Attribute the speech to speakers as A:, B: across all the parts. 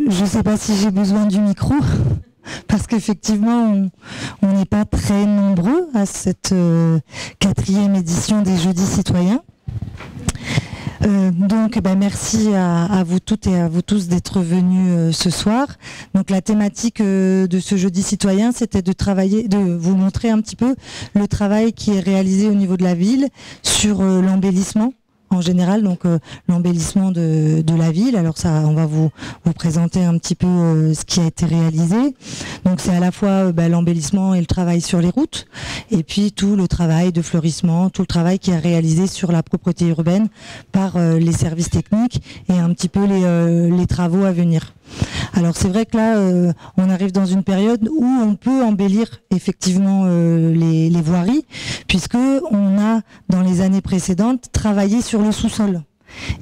A: Je ne sais pas si j'ai besoin du micro, parce qu'effectivement, on n'est pas très nombreux à cette 4e édition des Jeudis citoyens. Donc merci à vous toutes et à vous tous d'être venus ce soir. Donc la thématique de ce Jeudi citoyen, c'était de vous montrer un petit peu le travail qui est réalisé au niveau de la ville sur l'embellissement en général, donc l'embellissement de la ville. Alors ça, on va vous présenter un petit peu ce qui a été réalisé. Donc c'est à la fois l'embellissement et le travail sur les routes, et puis tout le travail de fleurissement, tout le travail qui est réalisé sur la propreté urbaine par les services techniques et un petit peu les travaux à venir. Alors c'est vrai que là, on arrive dans une période où on peut embellir effectivement les voiries, puisque on a, dans les années précédentes, travaillé sur le sous-sol.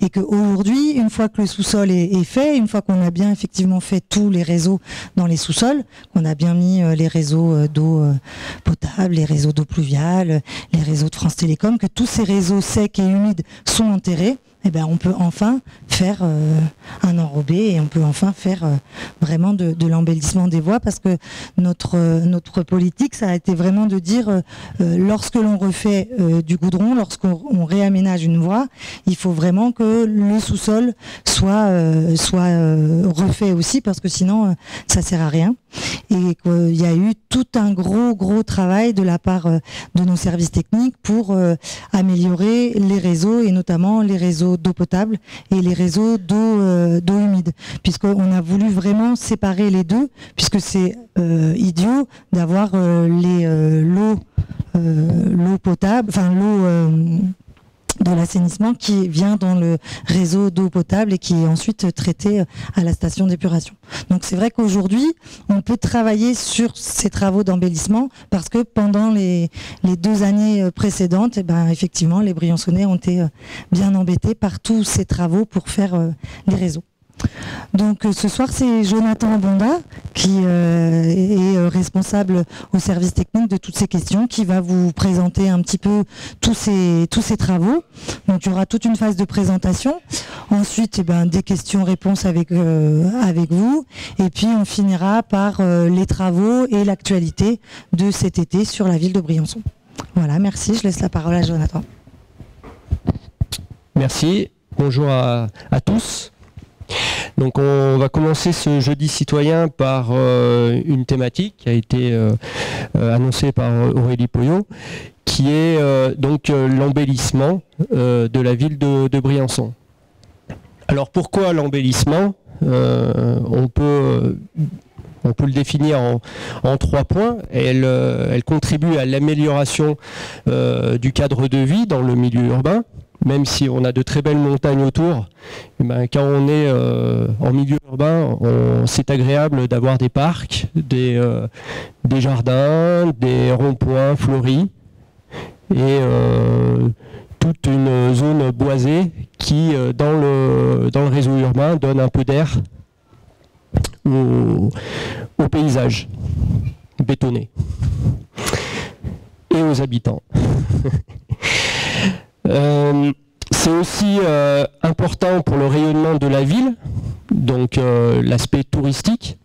A: Et qu'aujourd'hui, une fois que le sous-sol est fait, une fois qu'on a bien effectivement fait tous les réseaux dans les sous-sols, qu'on a bien mis les réseaux d'eau potable, les réseaux d'eau pluviale, les réseaux de France Télécom, que tous ces réseaux secs et humides sont enterrés, on peut enfin faire un enrobé et on peut enfin faire vraiment de l'embellissement des voies, parce que notre politique, ça a été vraiment de dire lorsque l'on refait du goudron, lorsqu'on réaménage une voie, il faut vraiment que le sous-sol soit refait aussi, parce que sinon ça sert à rien. Et qu'il y a eu tout un gros travail de la part de nos services techniques pour améliorer les réseaux, et notamment les réseaux d'eau potable et les réseaux d'eau humide, puisqu'on a voulu vraiment séparer les deux, puisque c'est idiot d'avoir l'eau potable, enfin l'eau de l'assainissement qui vient dans le réseau d'eau potable et qui est ensuite traité à la station d'épuration. Donc c'est vrai qu'aujourd'hui, on peut travailler sur ces travaux d'embellissement, parce que pendant les 2 années précédentes, effectivement, les Briançonnais ont été bien embêtés par tous ces travaux pour faire les réseaux. Donc ce soir, c'est Jonathan Bonda qui est responsable au service technique de toutes ces questions, qui va vous présenter un petit peu tous ces travaux. Donc il y aura toute une phase de présentation, ensuite des questions-réponses avec vous, et puis on finira par les travaux et l'actualité de cet été sur la ville de Briançon. Voilà, merci, je laisse la parole à Jonathan.
B: Merci, bonjour à tous. Donc on va commencer ce jeudi citoyen par une thématique qui a été annoncée par Aurélie Poyot, qui est donc l'embellissement de la ville de Briançon. Alors pourquoi l'embellissement? On peut le définir en 3 points. Elle contribue à l'amélioration du cadre de vie dans le milieu urbain. Même si on a de très belles montagnes autour, quand on est en milieu urbain, c'est agréable d'avoir des parcs, des jardins, des ronds-points fleuris et toute une zone boisée qui, dans le réseau urbain, donne un peu d'air au paysage bétonné et aux habitants. C'est aussi important pour le rayonnement de la ville, donc l'aspect touristique.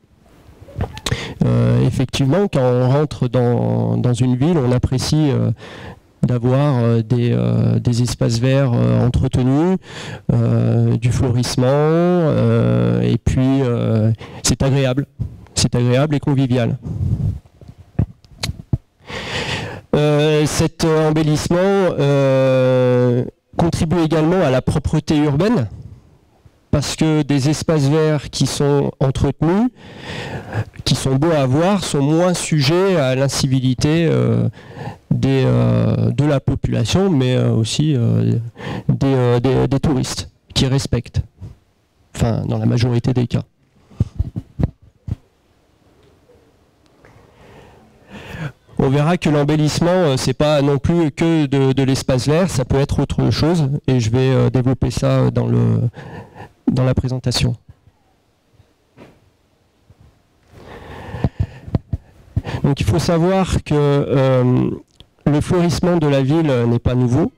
B: Effectivement, quand on rentre dans une ville, on apprécie d'avoir des espaces verts entretenus, du fleurissement, et puis c'est agréable et convivial. Cet embellissement contribue également à la propreté urbaine, parce que des espaces verts qui sont entretenus, qui sont beaux à voir, sont moins sujets à l'incivilité de la population, mais aussi des touristes qui respectent, enfin dans la majorité des cas. On verra que l'embellissement, c'est pas non plus que de l'espace vert, ça peut être autre chose, et je vais développer ça dans la présentation. Donc il faut savoir que le fleurissement de la ville n'est pas nouveau,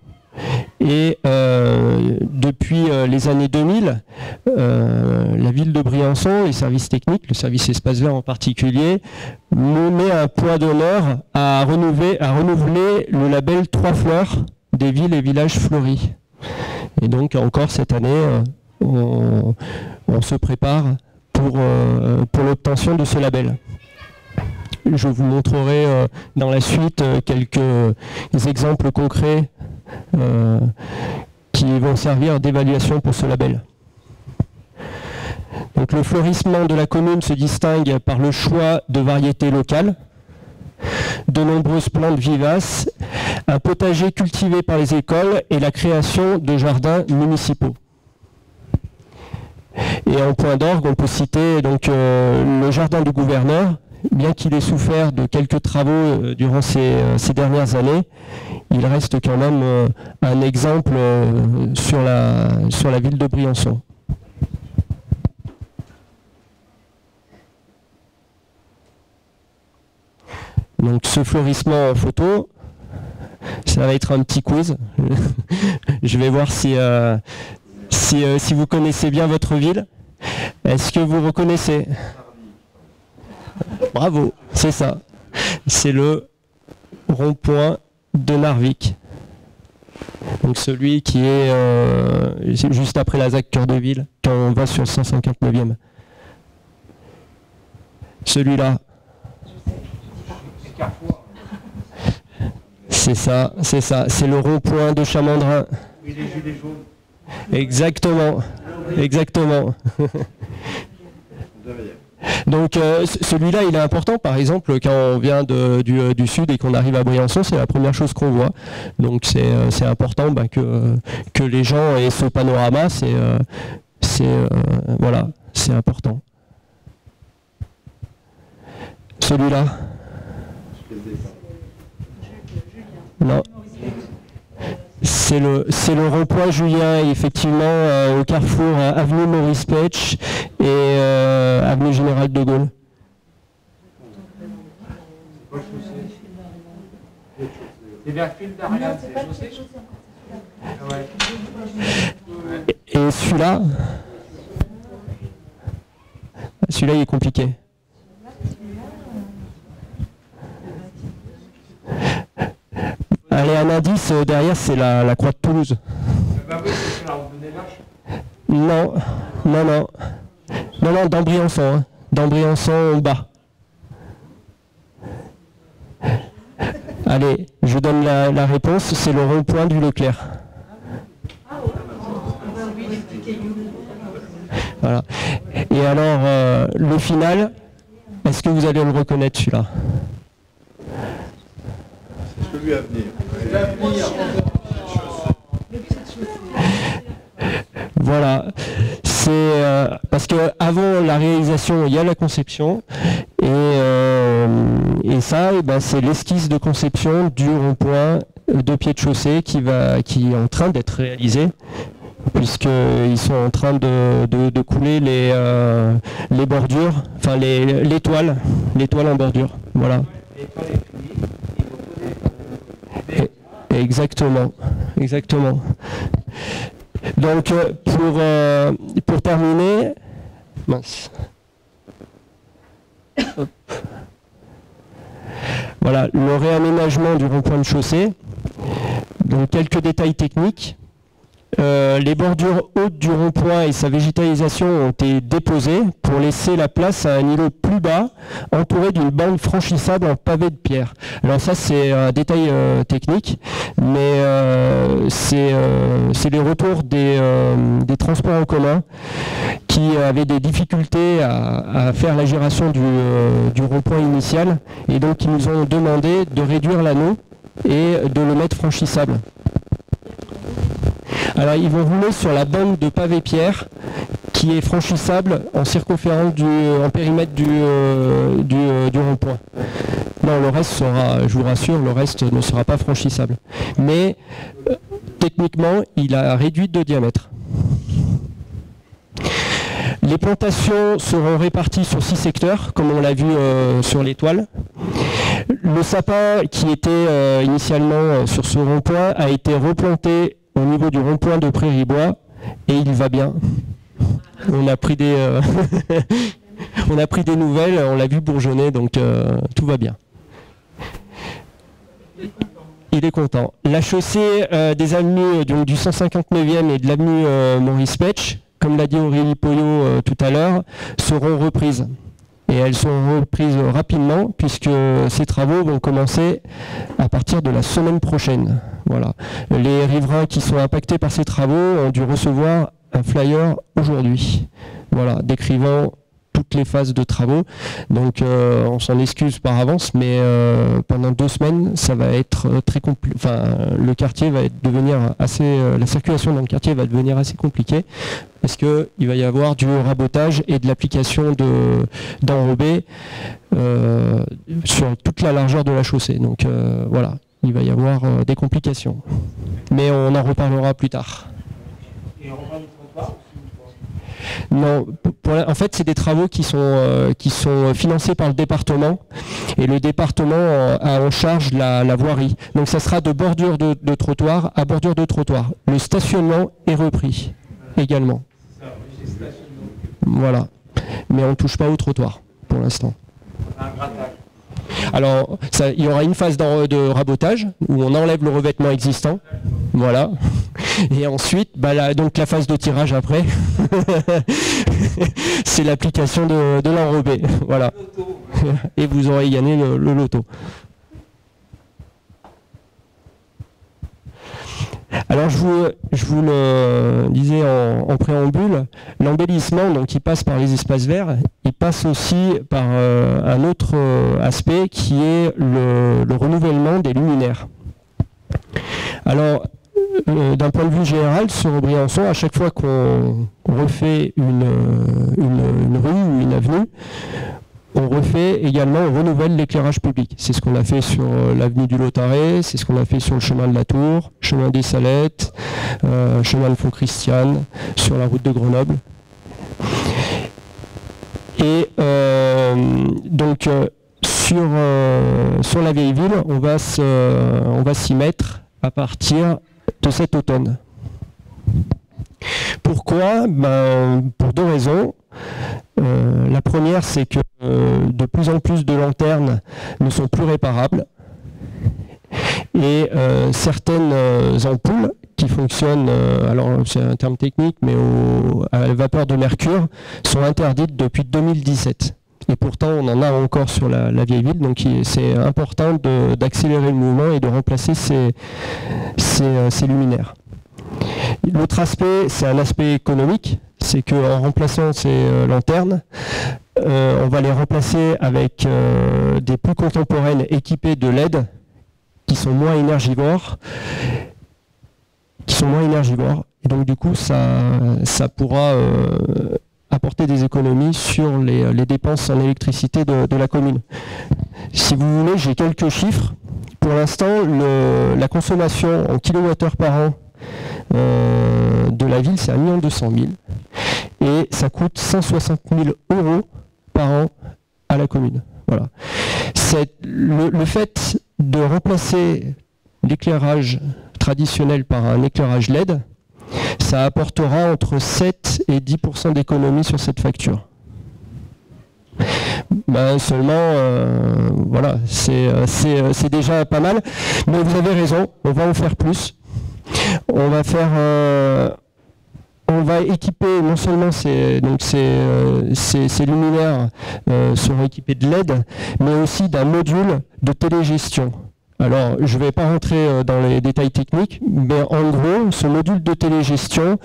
B: Et depuis les années 2000, la ville de Briançon, les services techniques, le service espace vert en particulier, nous met un point d'honneur à renouveler le label 3 fleurs des villes et villages fleuris. Et donc encore cette année, on se prépare pour l'obtention de ce label. Je vous montrerai dans la suite quelques exemples concrets qui vont servir d'évaluation pour ce label. Donc, le fleurissement de la commune se distingue par le choix de variétés locales, de nombreuses plantes vivaces, un potager cultivé par les écoles et la création de jardins municipaux. Et en point d'orgue, on peut citer donc, le jardin du gouverneur. Bien qu'il ait souffert de quelques travaux durant ces dernières années, il reste quand même un exemple sur la ville de Briançon. Donc ce fleurissement en photo, ça va être un petit quiz. Je vais voir si vous connaissez bien votre ville. Est-ce que vous reconnaissez ? Bravo, c'est ça. C'est le rond-point de Narvik. Donc celui qui est juste après la ZAC Cœur de Ville, quand on va sur le 159e. Celui-là. C'est ça, c'est ça. C'est le rond-point de Chamandrin. Exactement, exactement. Donc celui-là, il est important. Par exemple, quand on vient du sud et qu'on arrive à Briançon, c'est la première chose qu'on voit. Donc c'est important que les gens aient ce panorama. Voilà, c'est important. Celui-là. Non. C'est le rond-point Julien, effectivement, au carrefour avenue Maurice Petch et avenue Général de Gaulle.
C: C'est vers Phil d'Ariane, c'est chaussée.
B: Et celui-là, il est compliqué. Allez, un indice, derrière, c'est la Croix de Toulouse.
C: Bah oui, c'est sur la route de Névache.
B: Non, dans Briançon, hein. Dans Briançon, au bas. Allez, je donne la réponse, c'est le rond-point du Leclerc. Voilà. Et alors, le final, est-ce que vous allez le reconnaître, celui-là ?
D: C'est celui à venir.
B: Voilà, c'est parce que avant la réalisation, il y a la conception et ça, c'est l'esquisse de conception du rond-point de pied-de-chaussée qui est en train d'être réalisé, puisqu'ils sont en train de couler les bordures, enfin les toiles en bordure. Voilà. Exactement. Donc pour terminer, mince. Hop. Voilà, le réaménagement du rond-point de chaussée. Donc quelques détails techniques. Les bordures hautes du rond-point et sa végétalisation ont été déposées pour laisser la place à un îlot plus bas, entouré d'une bande franchissable en pavé de pierre. Alors ça, c'est un détail technique, mais c'est les retours des transports en commun qui avaient des difficultés à faire la gération du rond-point initial, et donc ils nous ont demandé de réduire l'anneau et de le mettre franchissable. Alors ils vont rouler sur la bande de pavé pierre qui est franchissable en circonférence en périmètre du rond-point. Non, le reste sera, je vous rassure, le reste ne sera pas franchissable. Mais techniquement, il a réduit de diamètre. Les plantations seront réparties sur 6 secteurs, comme on l'a vu sur l'étoile. Le sapin qui était initialement sur ce rond-point a été replanté au niveau du rond-point de Prairie-Bois et il va bien. On a pris des, on a pris des nouvelles, on l'a vu bourgeonner, donc tout va bien. Il est content. La chaussée des avenues donc, du 159e et de l'avenue Maurice Petch, comme l'a dit Aurélie Poyot tout à l'heure, seront reprises. Et elles sont reprises rapidement puisque ces travaux vont commencer à partir de la semaine prochaine. Voilà. Les riverains qui sont impactés par ces travaux ont dû recevoir un flyer aujourd'hui, voilà, décrivant toutes les phases de travaux. Donc on s'en excuse par avance, mais pendant 2 semaines, ça va être très compliqué. Enfin, le quartier va devenir assez, la circulation dans le quartier va devenir assez compliquée parce que il va y avoir du rabotage et de l'application d'enrobés sur toute la largeur de la chaussée. Donc voilà, il va y avoir des complications. Mais on en reparlera plus tard.
C: Et on reparle du trottoir?
B: Non, en fait, c'est des travaux qui sont financés par le département et le département a en charge la voirie. Donc ça sera de bordure de trottoir à bordure de trottoir. Le stationnement est repris également. Voilà. Mais on ne touche pas au trottoir pour l'instant.
C: Un grattage.
B: Alors, il y aura une phase de rabotage où on enlève le revêtement existant. Voilà. Et ensuite, donc la phase de tirage après, c'est l'application de l'enrobé. Voilà. Et vous aurez gagné le loto. Alors je vous le disais en préambule, l'embellissement, donc il passe par les espaces verts, il passe aussi par un autre aspect qui est le renouvellement des luminaires. Alors d'un point de vue général, sur Briançon, à chaque fois qu'on refait une rue ou une avenue, on refait également, on renouvelle l'éclairage public. C'est ce qu'on a fait sur l'avenue du Lotaret, c'est ce qu'on a fait sur le chemin de la Tour, chemin des Salettes, chemin de Font-Christiane, sur la route de Grenoble. Et donc sur la vieille ville, on va s'y mettre à partir de cet automne. Pourquoi? Pour 2 raisons. La première, c'est que de plus en plus de lanternes ne sont plus réparables et certaines ampoules qui fonctionnent, alors c'est un terme technique, mais à la vapeur de mercure, sont interdites depuis 2017. Et pourtant, on en a encore sur la vieille ville, donc c'est important d'accélérer le mouvement et de remplacer ces luminaires. L'autre aspect, c'est un aspect économique, c'est qu'en remplaçant ces lanternes, on va les remplacer avec des plus contemporaines équipées de LED qui sont moins énergivores. Et donc du coup, ça pourra apporter des économies sur les dépenses en électricité de la commune. Si vous voulez, j'ai quelques chiffres. Pour l'instant, la consommation en kilowattheure par an de la ville, c'est 1 200 000 et ça coûte 160 000 € par an à la commune. Voilà. Le fait de remplacer l'éclairage traditionnel par un éclairage LED, ça apportera entre 7 et 10% d'économie sur cette facture. Seulement, voilà, c'est déjà pas mal, mais vous avez raison, on va en faire plus. On va équiper non seulement ces luminaires seront équipés de LED, mais aussi d'un module de télégestion. Alors, je ne vais pas rentrer dans les détails techniques, mais en gros, ce module de télégestion,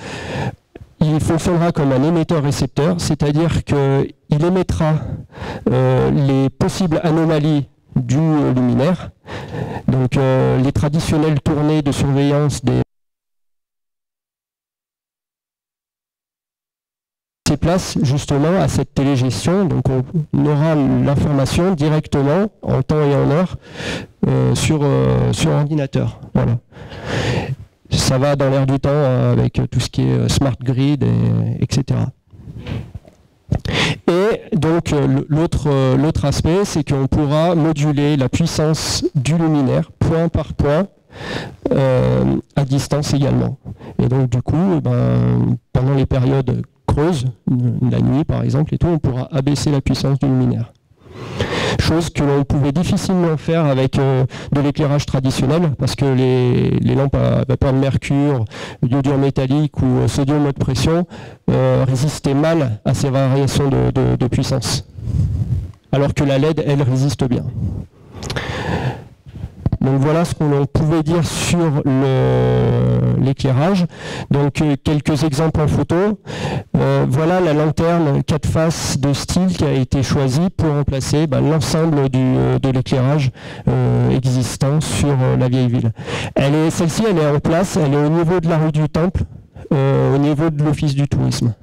B: il fonctionnera comme un émetteur-récepteur, c'est-à-dire qu'il émettra les possibles anomalies du luminaire. Donc les traditionnelles tournées de surveillance se placent justement à cette télégestion, donc on aura l'information directement en temps et en heure sur ordinateur. Voilà. Ça va dans l'air du temps avec tout ce qui est smart grid, etc. Et donc l'autre aspect, c'est qu'on pourra moduler la puissance du luminaire point par point à distance également. Et donc du coup, pendant les périodes creuses, la nuit par exemple, et tout, on pourra abaisser la puissance du luminaire. Chose que l'on pouvait difficilement faire avec de l'éclairage traditionnel, parce que les lampes à vapeur de mercure, iodure métallique ou sodium haute pression résistaient mal à ces variations de puissance. Alors que la LED, elle, résiste bien. Donc voilà ce qu'on pouvait dire sur l'éclairage. Donc quelques exemples en photo. Voilà la lanterne 4 faces de style qui a été choisie pour remplacer l'ensemble de l'éclairage existant sur la vieille ville. Celle-ci, elle est en place, elle est au niveau de la rue du Temple, au niveau de l'office du tourisme.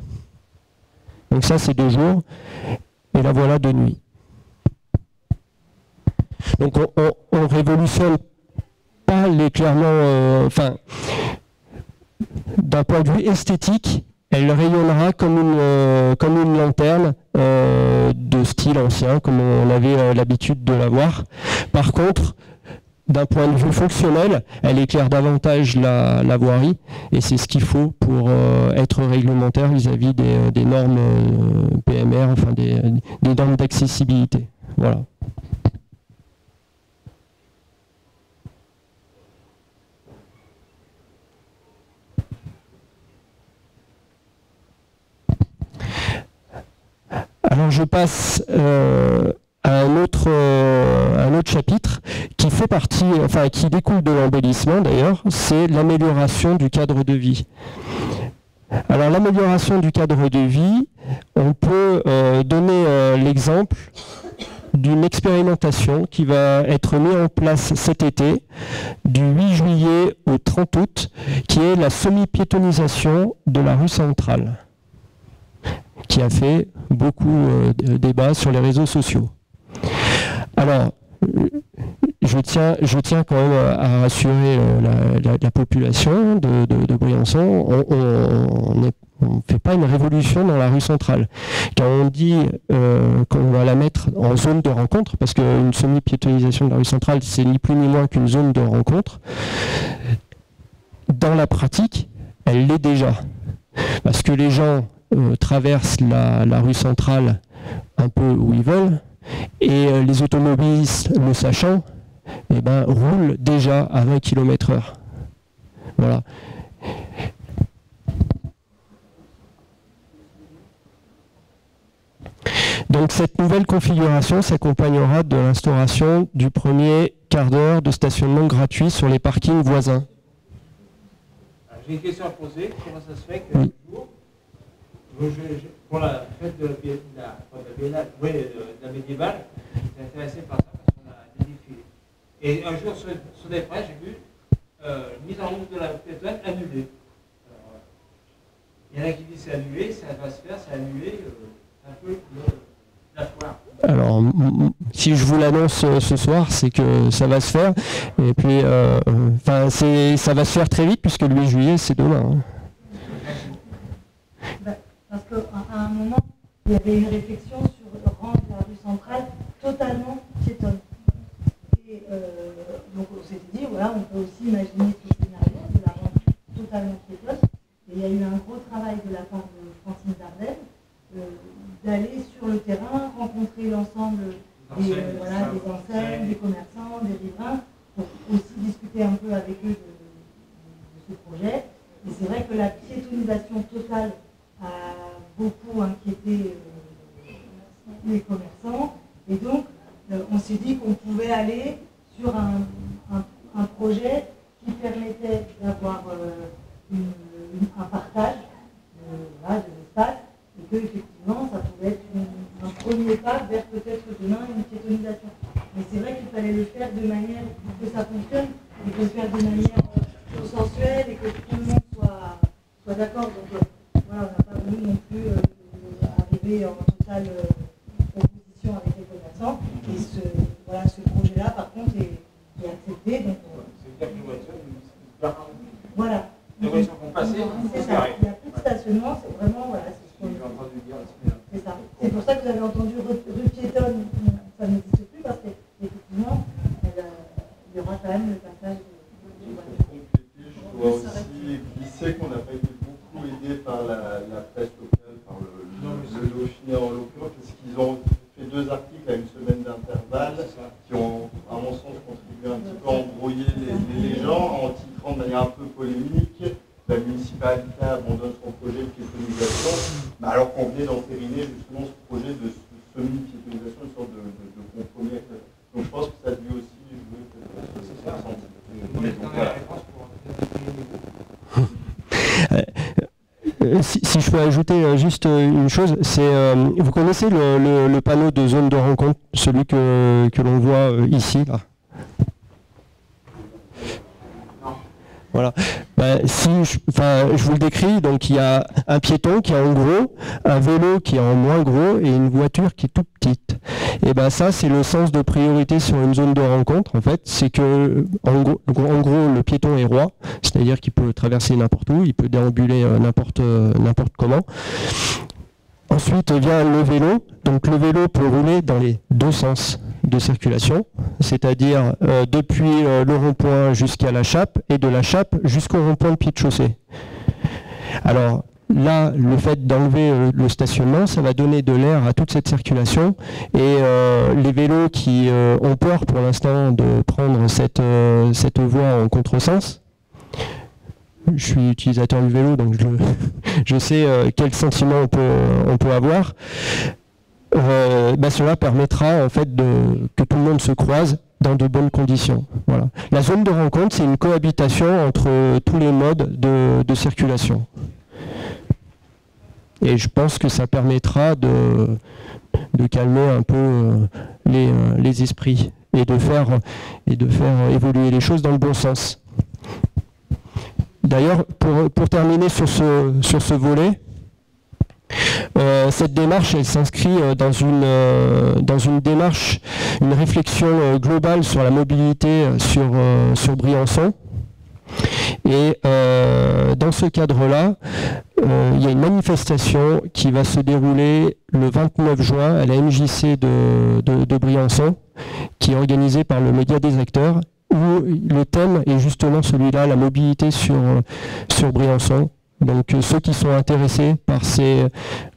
B: Donc ça c'est de jour, et la voilà de nuit. Donc on ne révolutionne pas l'éclairement, d'un point de vue esthétique, elle rayonnera comme une lanterne de style ancien, comme on avait l'habitude de la voir. Par contre, d'un point de vue fonctionnel, elle éclaire davantage la voirie, et c'est ce qu'il faut pour être réglementaire vis-à-vis des normes PMR, enfin des normes d'accessibilité. Voilà. Alors je passe à un autre chapitre qui fait partie, qui découle de l'embellissement d'ailleurs, c'est l'amélioration du cadre de vie. Alors l'amélioration du cadre de vie, on peut donner l'exemple d'une expérimentation qui va être mise en place cet été, du 8 juillet au 30 août, qui est la semi-piétonisation de la rue centrale, qui a fait beaucoup de débats sur les réseaux sociaux. Alors, je tiens quand même à rassurer la population de Briançon. On ne fait pas une révolution dans la rue centrale. Quand on dit qu'on va la mettre en zone de rencontre, parce qu'une semi-piétonisation de la rue centrale, c'est ni plus ni moins qu'une zone de rencontre, dans la pratique, elle l'est déjà. Parce que les gens traversent la rue centrale un peu où ils veulent, et les automobilistes, le sachant, roulent déjà à 20 km/h. Voilà. Donc cette nouvelle configuration s'accompagnera de l'instauration du premier quart d'heure de stationnement gratuit sur les parkings voisins.
C: J'ai une question à poser. Comment ça se fait que pour la fête de la médiévale, j'étais intéressé par ça parce qu'on a des défilés. Et un jour sur des prêts, j'ai vu mise en route de la piétonne annulée. Il y en a qui disent c'est annulé, ça va se faire, c'est annulé, un peu la foire.
B: Alors, si je vous l'annonce ce soir, c'est que ça va se faire. Et puis, ça va se faire très vite puisque le 8 juillet, c'est demain.
A: Parce qu'à un moment, il y avait une réflexion sur rendre la rue centrale totalement piétonne. Et donc on s'était dit, voilà, on peut aussi imaginer ce scénario de la rendre totalement piétonne. Et il y a eu un gros travail de la part de Francine Dardenne d'aller sur le terrain, rencontrer l'ensemble des enseignes, des commerçants, des riverains, pour aussi discuter un peu avec eux de ce projet. Et c'est vrai que la piétonisation totale a beaucoup inquiété les commerçants. Et donc, on s'est dit qu'on pouvait aller sur un projet qui permettait d'avoir un partage de l'espace, et que effectivement ça pouvait être un premier pas vers peut-être demain une piétonisation. Mais c'est vrai qu'il fallait le faire de manière que ça fonctionne, et que le faire de manière consensuelle et que tout le monde soit d'accord. Donc voilà, on n'a pas voulu non plus arriver en totale opposition avec les commerçants. Et ce projet-là, par contre, est accepté. Donc, voilà.
C: Les voitures vont passer,
A: c'est ça. Il n'y a plus de stationnement, c'est vraiment, voilà, c'est ça. C'est pour ça que vous avez entendu rue piétonne, ça n'existe plus parce qu'effectivement, il y aura quand même le passage.
D: fait 2 articles à une semaine d'intervalle qui ont, à mon sens, contribué un petit peu à embrouiller les gens en titrant de manière un peu polémique « La municipalité abandonne son projet de piétonisation », alors qu'on venait d'entériner justement ce projet de semi-piétonisation, une sorte de compromis. Donc je pense que ça a dû aussi jouer ce sens.
B: Si je peux ajouter juste une chose, c'est vous connaissez le panneau de zone de rencontre, celui que l'on voit ici là. Voilà. Je vous le décris, donc il y a un piéton qui est en gros, un vélo qui est en moins gros et une voiture qui est toute petite. Et ben ça, c'est le sens de priorité sur une zone de rencontre. En fait, c'est que en gros, le piéton est roi, c'est-à-dire qu'il peut traverser n'importe où, il peut déambuler n'importe comment. Ensuite vient le vélo. Donc le vélo peut rouler dans les 2 sens de circulation, c'est-à-dire depuis le rond-point jusqu'à la chape et de la chape jusqu'au rond-point de pied de chaussée. Alors là, le fait d'enlever le stationnement, ça va donner de l'air à toute cette circulation et les vélos qui ont peur pour l'instant de prendre cette voie en contresens. Je suis utilisateur du vélo, donc je sais quel sentiment on peut avoir. Cela permettra en fait que tout le monde se croise dans de bonnes conditions. Voilà. La zone de rencontre, c'est une cohabitation entre tous les modes de circulation. Et je pense que ça permettra de calmer un peu les esprits et de faire évoluer les choses dans le bon sens. D'ailleurs, pour terminer sur ce volet, cette démarche, elle s'inscrit dans une démarche, une réflexion globale sur la mobilité sur Briançon. Et dans ce cadre-là, il y a une manifestation qui va se dérouler le 29 juin à la MJC de Briançon, qui est organisée par le Média des acteurs, où le thème est justement celui-là, la mobilité sur Briançon. Donc ceux qui sont intéressés par ces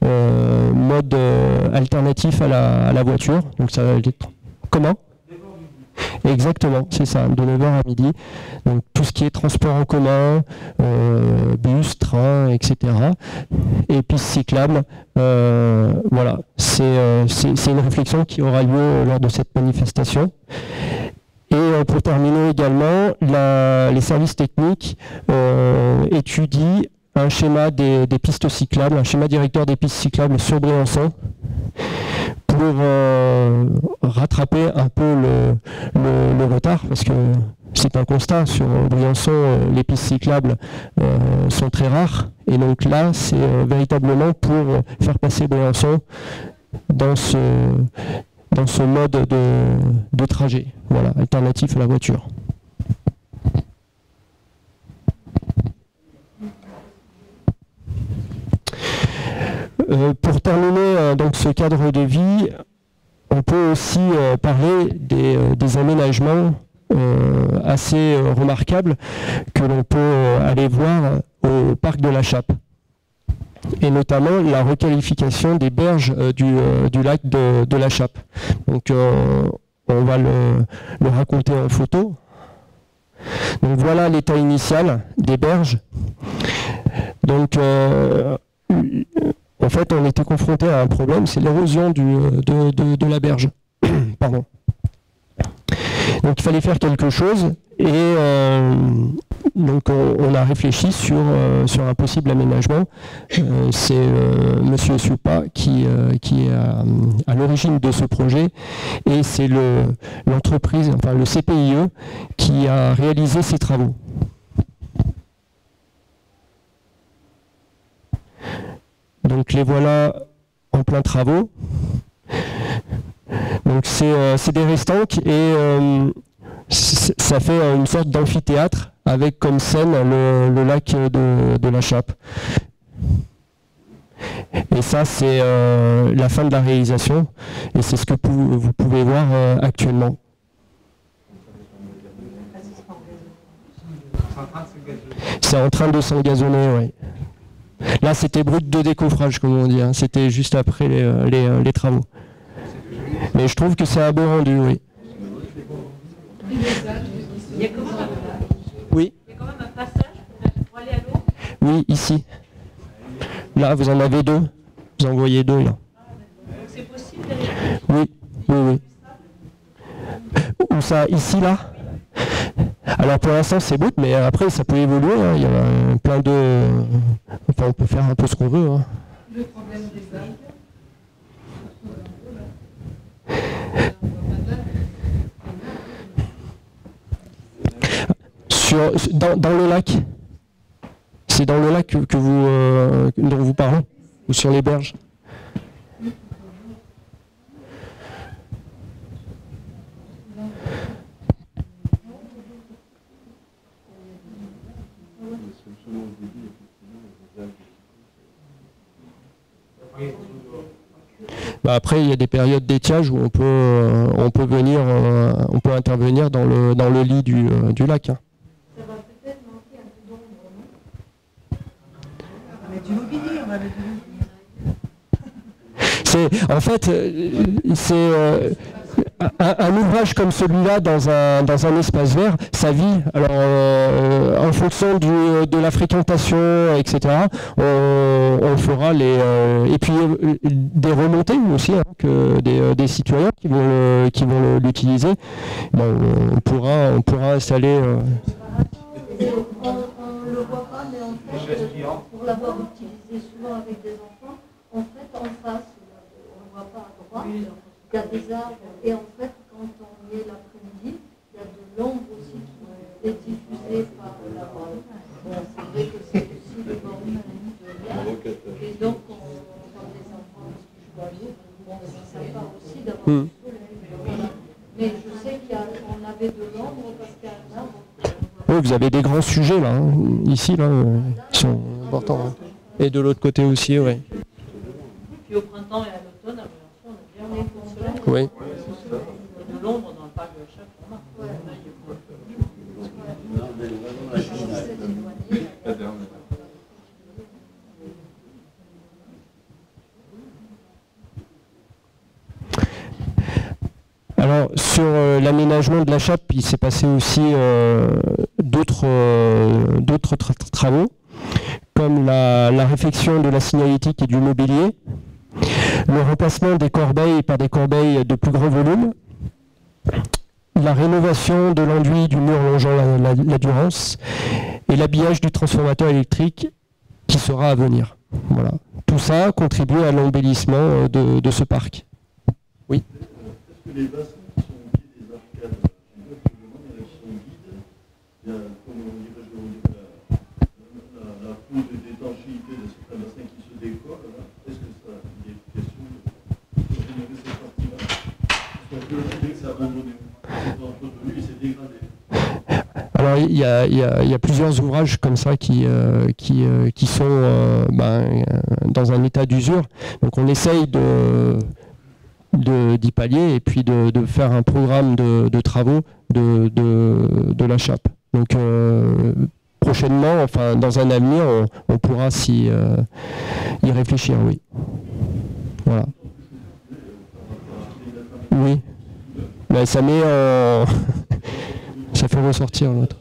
B: modes alternatifs à la voiture, donc ça va être... Comment ? Exactement, c'est ça, de 9h à midi. Donc tout ce qui est transport en commun, bus, train, etc. Et pistes cyclables, voilà, c'est une réflexion qui aura lieu lors de cette manifestation. Et pour terminer également, les services techniques étudient un schéma des pistes cyclables, un schéma directeur des pistes cyclables sur Briançon pour rattraper un peu le retard, parce que c'est un constat, sur Briançon, les pistes cyclables sont très rares, et donc là, c'est véritablement pour faire passer Briançon dans ce mode de trajet, voilà, alternatif à la voiture. Pour terminer donc ce cadre de vie, on peut aussi parler des aménagements assez remarquables que l'on peut aller voir au parc de la Chappe, et notamment la requalification des berges du lac de la Chappe. Donc on va le raconter en photo. Donc voilà l'état initial des berges. Donc en fait, on était confronté à un problème, c'est l'érosion de la berge. Pardon. Donc il fallait faire quelque chose, et donc on a réfléchi sur un possible aménagement. C'est Monsieur Soupa qui est à l'origine de ce projet, et c'est l'entreprise, enfin le CPIE, qui a réalisé ces travaux. Donc les voilà en plein travaux. Donc c'est des restanques, et ça fait une sorte d'amphithéâtre avec comme scène le lac de la Chappe. Et ça, c'est la fin de la réalisation, et c'est ce que vous pouvez voir actuellement. C'est en train de s'engazonner, oui. Là, c'était brut de décoffrage, comme on dit, hein. C'était juste après les travaux. Mais je trouve que c'est un beau rendu, oui.
E: Il y a quand même
B: Oui.
E: Il y a quand même un passage pour aller à l'eau.
B: Oui, ici. Là, vous en avez deux. Vous en voyez deux, là.
E: Donc c'est possible d'aller.
B: Oui, oui, oui. Où ça? Ici, là? Alors pour l'instant c'est brut, mais après ça peut évoluer, hein. Il y a plein de... Enfin on peut faire un peu ce qu'on veut. Hein.
E: Le problème des algues.
B: Dans le lac. C'est dans le lac que vous, dont vous parlez? Ou sur les berges? Bah après, il y a des périodes d'étiage où on peut venir, on peut intervenir dans le lit du lac. Hein.
E: Ça va peut-être manquer un peu d'ombre, non?
A: On va mettre du mobilier, on va mettre du mobilier.
B: En fait, c'est un ouvrage comme celui-là dans un espace vert, ça vit. Alors, en fonction de la fréquentation, etc., on fera et puis des remontées aussi, hein, que des citoyens qui vont l'utiliser. Bon, on pourra installer.
F: On ne le voit pas, mais en fait, pour l'avoir utilisé souvent avec des enfants, en fait, en face, on ne voit pas à droite, il y a des arbres, et en fait, quand on y est l'après-midi, il y a de l'ombre aussi qui est diffusée par la voile. Bon, c'est vrai que c'est aussi le bord de l'air, et donc, quand les enfants jouent à l'eau, bon, c'est sympa aussi d'avoir du soleil, voilà. Mais je sais qu'on avait de l'ombre parce qu'il y a un arbre.
B: Oui, vous avez des grands sujets là, hein, ici, là, qui sont importants. Hein. Et de l'autre côté aussi, oui.
E: Puis au printemps et à l'automne, on a bien le soleil.
B: Oui.
E: De l'ombre dans le parc de la Chape, on a.
B: Alors sur l'aménagement de la Chape, il s'est passé aussi d'autres travaux, comme la réfection de la signalétique et du mobilier, le remplacement des corbeilles par des corbeilles de plus grand volume, la rénovation de l'enduit du mur longeant la Durance et l'habillage du transformateur électrique qui sera à venir. Voilà. Tout ça contribue à l'embellissement de ce parc. Oui.
D: Est-ce que les bassins qui sont au pied des arcades, elles sont guides? Il y a, comment dirais-je, la peau d'étanchéité de certains bassins qui se décollent. Est-ce que ça, il y a une question de rénover cette partie-là? Parce qu'on peut estimer que c'est abandonné, c'est entretenu et c'est dégradé.
B: Alors il y a plusieurs ouvrages comme ça qui sont dans un état d'usure. Donc on essaye d'y pallier et puis de faire un programme de travaux de la Chape. Donc prochainement, enfin dans un avenir, on pourra y réfléchir, oui. Voilà. Oui. Ben, ça met ça fait ressortir l'autre.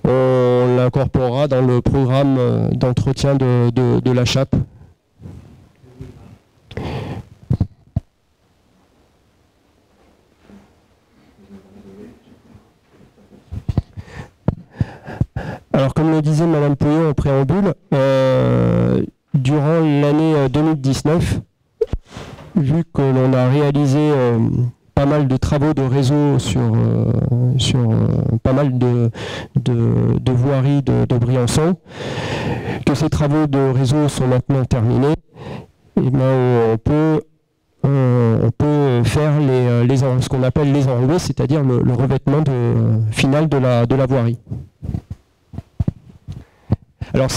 B: On l'incorporera dans le programme d'entretien de la Chape. Alors comme le disait Madame Pouillot en préambule, durant l'année 2019, vu que l'on a réalisé pas mal de travaux de réseau sur pas mal de voiries de Briançon, que ces travaux de réseau sont maintenant terminés, et ben on peut faire ce qu'on appelle les enrobés, c'est-à-dire le revêtement final de la voirie. Alors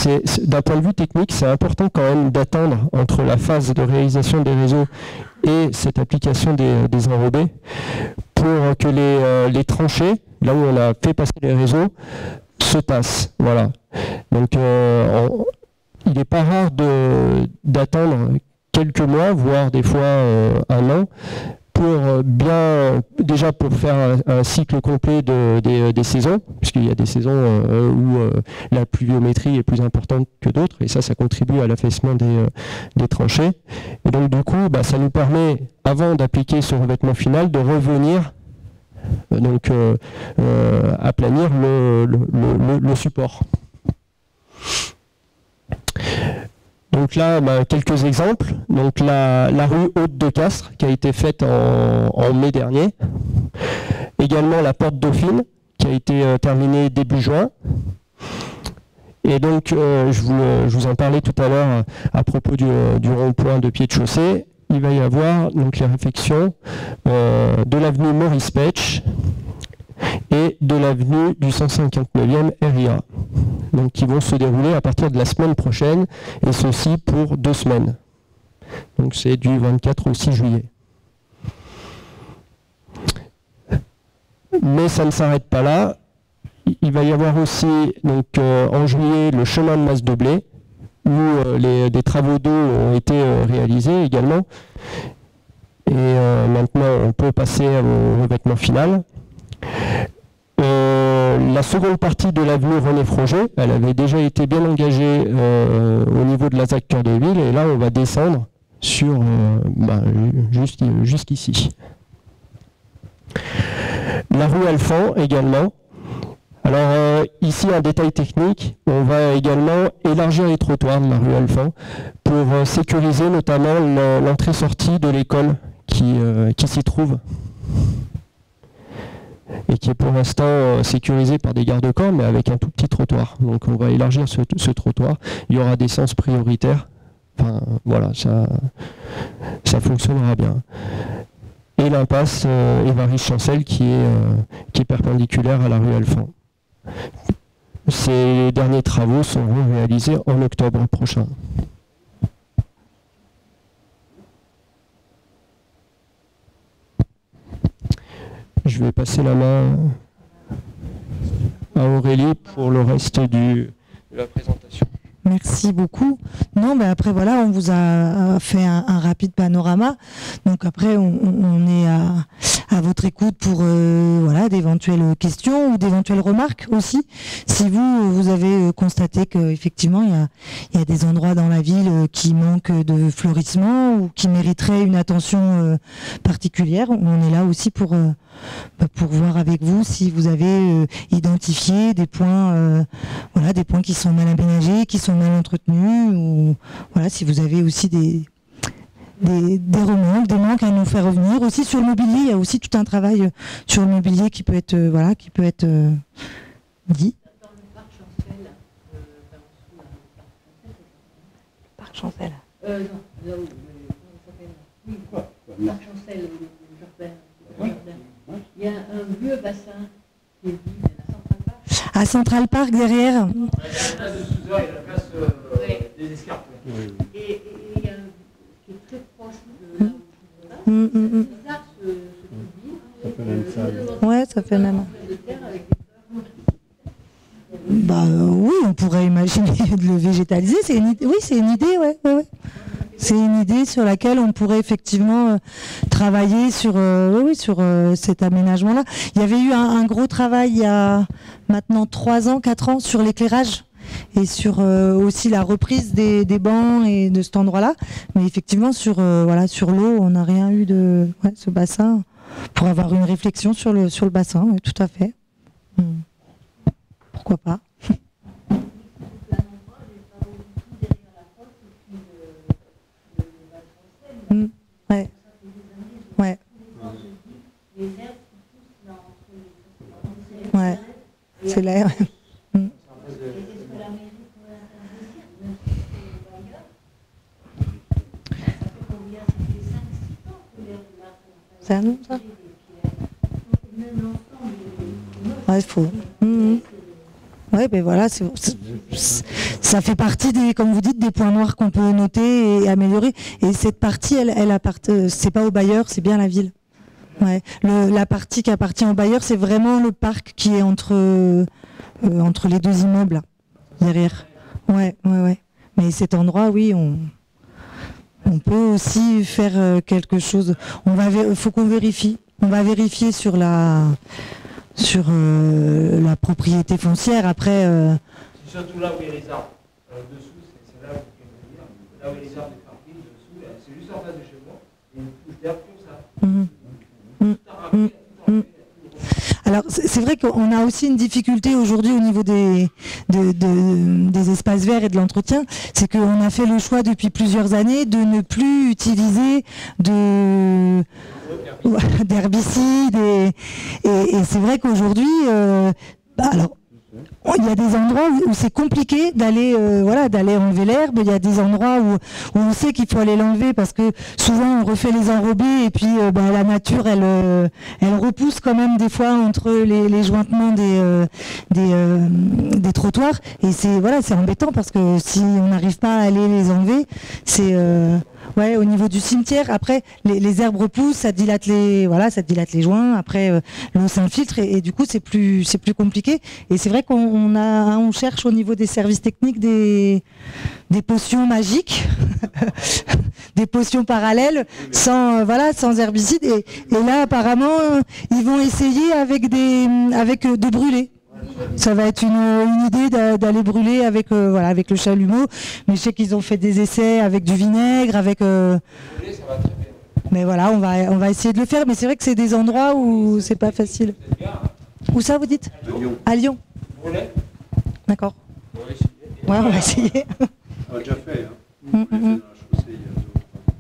B: d'un point de vue technique, c'est important quand même d'attendre entre la phase de réalisation des réseaux et cette application des enrobés pour que les tranchées, là où on a fait passer les réseaux, se tassent. Voilà. Donc il n'est pas rare d'attendre quelques mois, voire des fois un an, pour déjà pour faire un cycle complet des saisons, puisqu'il y a des saisons où la pluviométrie est plus importante que d'autres, et ça contribue à l'affaissement des tranchées. Et donc du coup, ça nous permet, avant d'appliquer ce revêtement final, de revenir aplanir le support. Donc là, quelques exemples. Donc la rue Haute de Castres, qui a été faite en mai dernier. Également la porte Dauphine, qui a été terminée début juin. Et donc, je vous en parlais tout à l'heure à propos du rond-point de pied de chaussée. Il va y avoir donc les réfections de l'avenue Maurice Petch et de l'avenue du 159e RIA, donc qui vont se dérouler à partir de la semaine prochaine, et ceci pour 2 semaines. Donc c'est du 24 au 6 juillet. Mais ça ne s'arrête pas là. Il va y avoir aussi donc, en juillet le chemin de Mas de Blé, où des travaux d'eau ont été réalisés également. Et maintenant on peut passer au revêtement final. La seconde partie de l'avenue René Froger, elle avait déjà été bien engagée au niveau de la ZAC Cœur de Ville, et là on va descendre sur jusqu'ici. La rue Alphand également. Alors ici un détail technique, on va également élargir les trottoirs de la rue Alphand pour sécuriser notamment l'entrée-sortie de l'école qui s'y trouve, et qui est pour l'instant sécurisé par des garde-corps, mais avec un tout petit trottoir. Donc on va élargir ce trottoir. Il y aura des sens prioritaires. Enfin voilà, ça fonctionnera bien. Et l'impasse Évariste-Chancel qui est perpendiculaire à la rue Alphand. Ces derniers travaux seront réalisés en octobre prochain. Je vais passer la main à Aurélie pour le reste de la présentation.
A: Merci beaucoup. Non, mais après voilà, on vous a fait un rapide panorama. Donc après, on est à votre écoute pour voilà, d'éventuelles questions ou d'éventuelles remarques aussi. Si vous avez constaté qu'effectivement il y a des endroits dans la ville qui manquent de fleurissement ou qui mériteraient une attention particulière, on est là aussi pour voir avec vous si vous avez identifié des points, voilà, des points qui sont mal aménagés, qui sont mal entretenus, ou voilà, si vous avez aussi des remarques, des manques à nous faire revenir. Aussi sur le mobilier, il y a aussi tout un travail sur le mobilier qui peut être voilà, qui peut être dit.
E: Dans le parc Chancel,
A: Parc Chancel.
E: Non, là où comment ça s'appelle? Oui, le parc Chancel, le jardin. Il y a un vieux bassin qui est vide à Central Park.
A: À Central Park derrière.
C: La place de Souza et la place des Escarpes.
E: Et il y a un qui est très proche de là où je me passe. C'est bizarre ce truc vide.
A: Ouais, ça fait même.
E: De terre avec des
A: Oui, on pourrait imaginer de le végétaliser. C'est une idée. Oui, c'est une idée, ouais. C'est une idée sur laquelle on pourrait effectivement travailler sur, sur cet aménagement-là. Il y avait eu un gros travail il y a maintenant 3 ans, 4 ans sur l'éclairage et sur aussi la reprise des bancs et de cet endroit-là. Mais effectivement, sur l'eau, on n'a rien eu de ce bassin pour avoir une réflexion sur le bassin, oui, tout à fait. Pourquoi pas? Ouais, c'est l'air. C'est à nous, ça? Ouais, il faut. Ouais, ben voilà, ça fait partie des, comme vous dites, des points noirs qu'on peut noter et améliorer. Et cette partie, c'est pas au bailleur, c'est bien la ville. Ouais. La partie qui appartient au bailleur, c'est vraiment le parc qui est entre les 2 immeubles là, derrière. Ouais. Mais cet endroit, oui, on peut aussi faire quelque chose. Faut qu'on vérifie. On va vérifier sur la propriété foncière. Après.
C: C'est surtout là où il y a les arbres. Dessous, c'est là où il faut dire. Là où il y a les arbres de parking, dessous, c'est juste en face de chez moi. Il y a une couche d'herbe comme ça.
A: Alors c'est vrai qu'on a aussi une difficulté aujourd'hui au niveau des espaces verts et de l'entretien, c'est qu'on a fait le choix depuis plusieurs années de ne plus utiliser d'herbicides et c'est vrai qu'aujourd'hui, alors il y a des endroits où c'est compliqué d'aller d'aller enlever l'herbe. Il y a des endroits où on sait qu'il faut aller l'enlever parce que souvent on refait les enrobés et puis la nature elle repousse quand même des fois entre les jointements des trottoirs et c'est embêtant parce que si on n'arrive pas à aller les enlever, c'est au niveau du cimetière, après les herbes repoussent, ça dilate les joints, après l'eau s'infiltre et du coup c'est plus compliqué. Et c'est vrai qu'on cherche au niveau des services techniques des potions magiques, des potions parallèles sans herbicides. Et là apparemment ils vont essayer avec de brûler. Ça va être une idée d'aller brûler avec le chalumeau, mais je sais qu'ils ont fait des essais avec du vinaigre, mais voilà, on va essayer de le faire, mais c'est vrai que c'est des endroits où c'est pas facile. Où ça vous dites ? À Lyon. D'accord. Ouais, on va essayer.
G: On l'a déjà fait, hein. On l'a fait dans la chaussée il y a 2 ou 3 ans.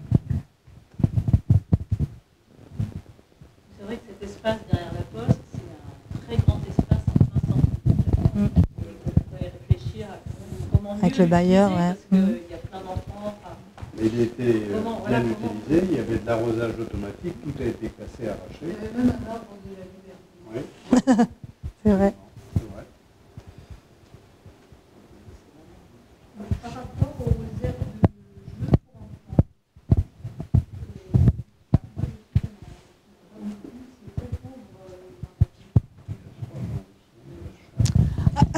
E: C'est vrai que cet espace derrière la poste, c'est un très grand espace en plein centre. Il faudrait réfléchir à comment mieux
A: avec le bailleur,
E: parce qu'il y a plein d'enfants.
G: Mais il était bien utilisé, il y avait de l'arrosage automatique, tout a été cassé, arraché.
F: Il y avait même un arbre de la liberté.
G: Oui.
A: C'est vrai.
F: Par rapport aux aires de jeu pour enfants,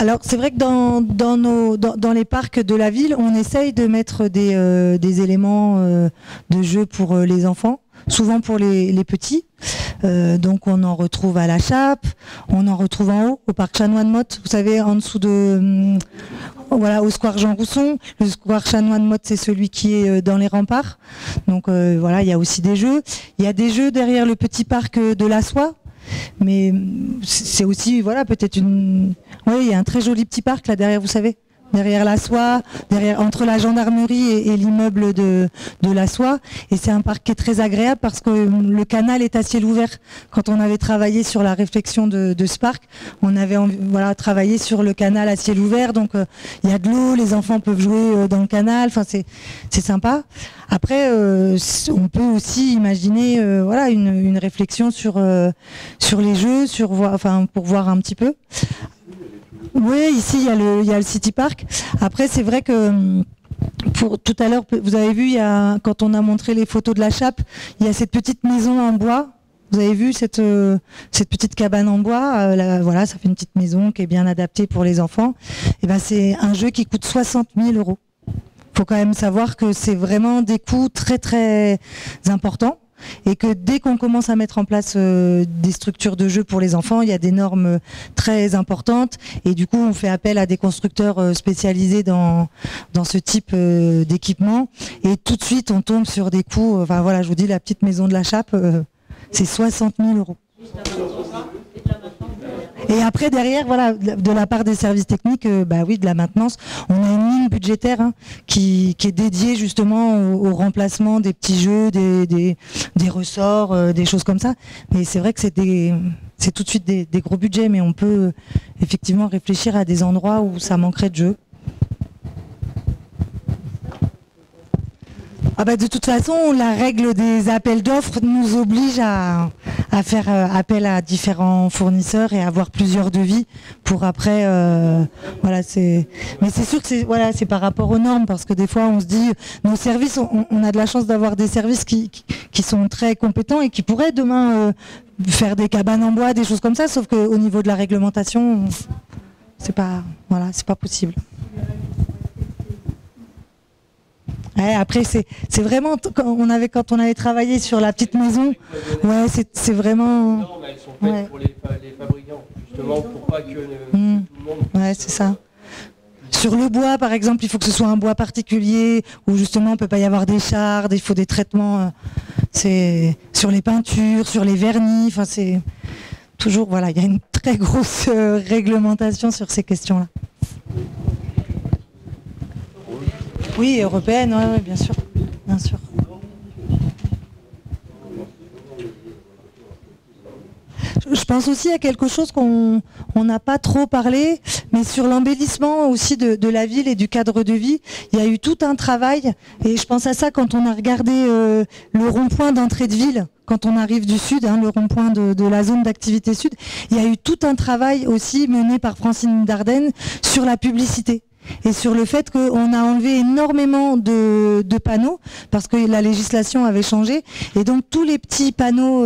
A: Alors c'est vrai que dans les parcs de la ville, on essaye de mettre des éléments de jeu pour les enfants, souvent pour les petits. Donc on en retrouve à la Chape, on en retrouve en haut, au parc Chanoine-Motte, vous savez, en dessous au square Jean Rousson. Le square Chanoine-Motte, c'est celui qui est dans les remparts. Donc il y a aussi des jeux. Il y a des jeux derrière le petit parc de la Soie. Mais c'est aussi, peut-être il y a un très joli petit parc là derrière, vous savez, derrière la Soie, entre la gendarmerie et l'immeuble de la Soie. Et c'est un parc qui est très agréable parce que le canal est à ciel ouvert. Quand on avait travaillé sur la réflexion de ce parc, on avait travaillé sur le canal à ciel ouvert. Donc il y a de l'eau, les enfants peuvent jouer dans le canal. Enfin, c'est sympa. Après, on peut aussi imaginer une réflexion sur les jeux, pour voir un petit peu. Oui, ici il y a le City Park. Après, c'est vrai que pour tout à l'heure, vous avez vu, quand on a montré les photos de la Chape, il y a cette petite maison en bois. Vous avez vu cette petite cabane en bois, ça fait une petite maison qui est bien adaptée pour les enfants. Et c'est un jeu qui coûte 60 000 €. Faut quand même savoir que c'est vraiment des coûts très très importants et que dès qu'on commence à mettre en place des structures de jeu pour les enfants, il y a des normes très importantes et du coup on fait appel à des constructeurs spécialisés dans ce type d'équipement et tout de suite on tombe sur des coûts, je vous dis, la petite maison de la Chape, c'est 60 000 €. Et après derrière, de la part des services techniques, de la maintenance, on a une ligne budgétaire qui est dédiée justement au remplacement des petits jeux, des ressorts, des choses comme ça. Mais c'est vrai que c'est tout de suite des gros budgets, mais on peut effectivement réfléchir à des endroits où ça manquerait de jeux. De toute façon, la règle des appels d'offres nous oblige à faire appel à différents fournisseurs et à avoir plusieurs devis pour après. Mais c'est sûr que c'est par rapport aux normes parce que des fois on se dit nos services, on a de la chance d'avoir des services qui sont très compétents et qui pourraient demain faire des cabanes en bois, des choses comme ça, sauf qu'au niveau de la réglementation, c'est pas possible. Ouais, après c'est vraiment quand on avait travaillé sur la petite maison, ouais, c'est vraiment.
B: Non, mais elles sont faites pour les fabricants, justement pour pas que tout le monde.
A: Ouais, c'est ça. Sur le bois, par exemple, il faut que ce soit un bois particulier où justement on peut pas y avoir des chardes, il faut des traitements. C'est sur les peintures, sur les vernis. Enfin, c'est toujours voilà, il y a une très grosse réglementation sur ces questions-là. Oui, européenne, ouais, bien sûr, bien sûr. Je pense aussi à quelque chose qu'on n'a pas trop parlé, mais sur l'embellissement aussi de la ville et du cadre de vie, il y a eu tout un travail, et je pense à ça quand on a regardé le rond-point d'entrée de ville, quand on arrive du sud, le rond-point de la zone d'activité sud, il y a eu tout un travail aussi mené par Francine Dardenne sur la publicité. Et sur le fait qu'on a enlevé énormément de panneaux parce que la législation avait changé et donc tous les petits panneaux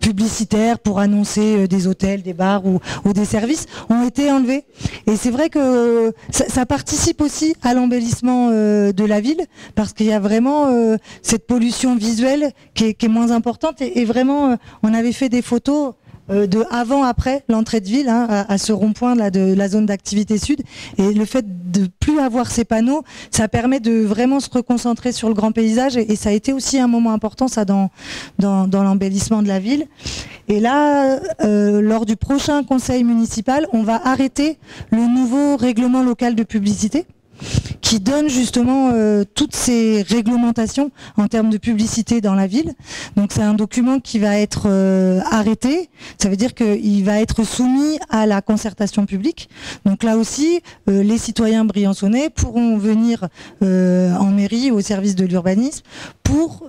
A: publicitaires pour annoncer des hôtels, des bars ou des services ont été enlevés. Et c'est vrai que ça participe aussi à l'embellissement de la ville parce qu'il y a vraiment cette pollution visuelle qui est moins importante et vraiment on avait fait des photos de avant-après l'entrée de ville à ce rond-point là de la zone d'activité sud, et le fait de plus avoir ces panneaux, ça permet de vraiment se reconcentrer sur le grand paysage et ça a été aussi un moment important ça dans l'embellissement de la ville. Et là, lors du prochain conseil municipal, on va arrêter le nouveau règlement local de publicité qui donne justement toutes ces réglementations en termes de publicité dans la ville. Donc c'est un document qui va être arrêté, ça veut dire qu'il va être soumis à la concertation publique. Donc là aussi, les citoyens briançonnais pourront venir en mairie, au service de l'urbanisme, pour